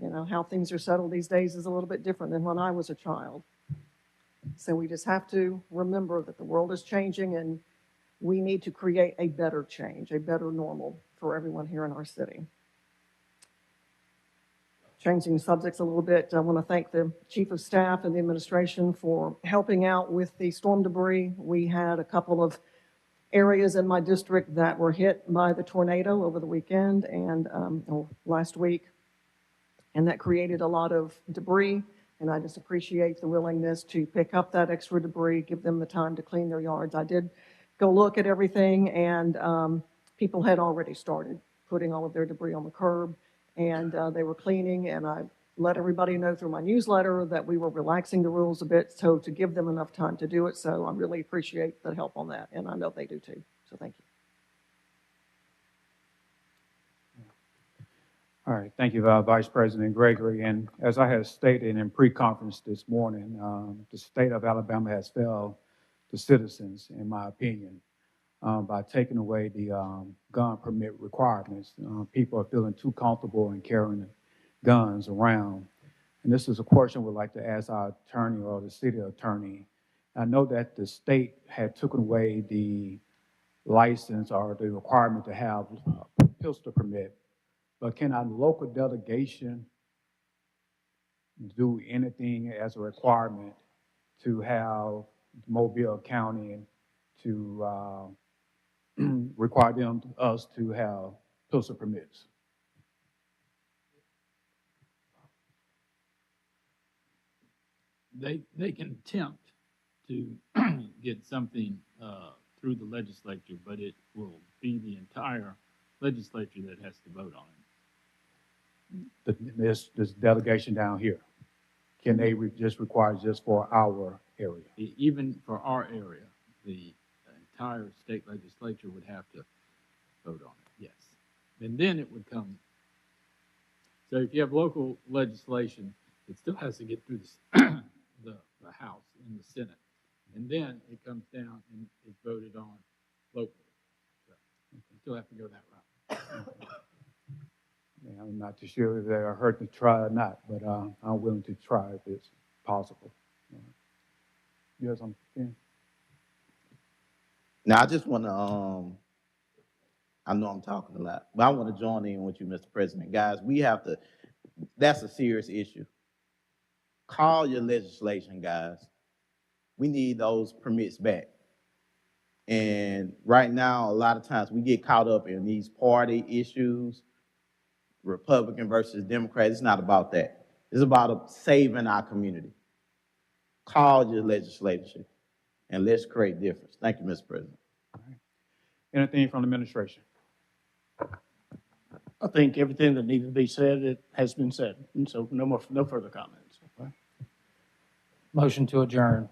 You know, how things are settled these days is a little bit different than when I was a child. So we just have to remember that the world is changing and we need to create a better change, a better normal for everyone here in our city. Changing subjects a little bit, I want to thank the Chief of Staff and the administration for helping out with the storm debris. We had a couple of areas in my district that were hit by the tornado over the weekend and last week, and that created a lot of debris. And I just appreciate the willingness to pick up that extra debris, give them the time to clean their yards. I did go look at everything, and people had already started putting all of their debris on the curb, and they were cleaning, and I let everybody know through my newsletter that we were relaxing the rules a bit, so to give them enough time to do it. So I really appreciate the help on that, and I know they do too. So thank you. All right, thank you, Vice President Gregory. And as I had stated in pre-conference this morning, the state of Alabama has failed the citizens, in my opinion, by taking away the gun permit requirements. People are feeling too comfortable in carrying guns around. And this is a question we'd like to ask our attorney or the city attorney. I know that the state had taken away the license or the requirement to have a pistol permit, but can our local delegation do anything as a requirement to have Mobile County to require us to have pistol permits? They can attempt to get something through the legislature, but it will be the entire legislature that has to vote on it. This delegation down here, can they just require just for our area? Even for our area, the entire state legislature would have to vote on it, yes. And then it would come. So if you have local legislation, it still has to get through the House and the Senate. And then it comes down and is voted on locally. So you still have to go that route. Yeah, I'm not too sure if they're hurt to try or not, but I'm willing to try if it's possible. You have something, Ken? Now, I just want to, I know I'm talking a lot, but I want to join in with you, Mr. President. Guys, we have to, that's a serious issue. Call your legislation, guys. We need those permits back. And right now, a lot of times we get caught up in these party issues, Republican versus Democrat. It's not about that. It's about saving our community. Call your legislature and let's create difference. Thank you, Mr. President. All right. Anything from the administration? I think everything that needed to be said, it has been said. And so no further comments. Okay. Motion to adjourn.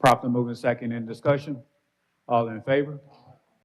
Properly moving second in discussion. All in favor?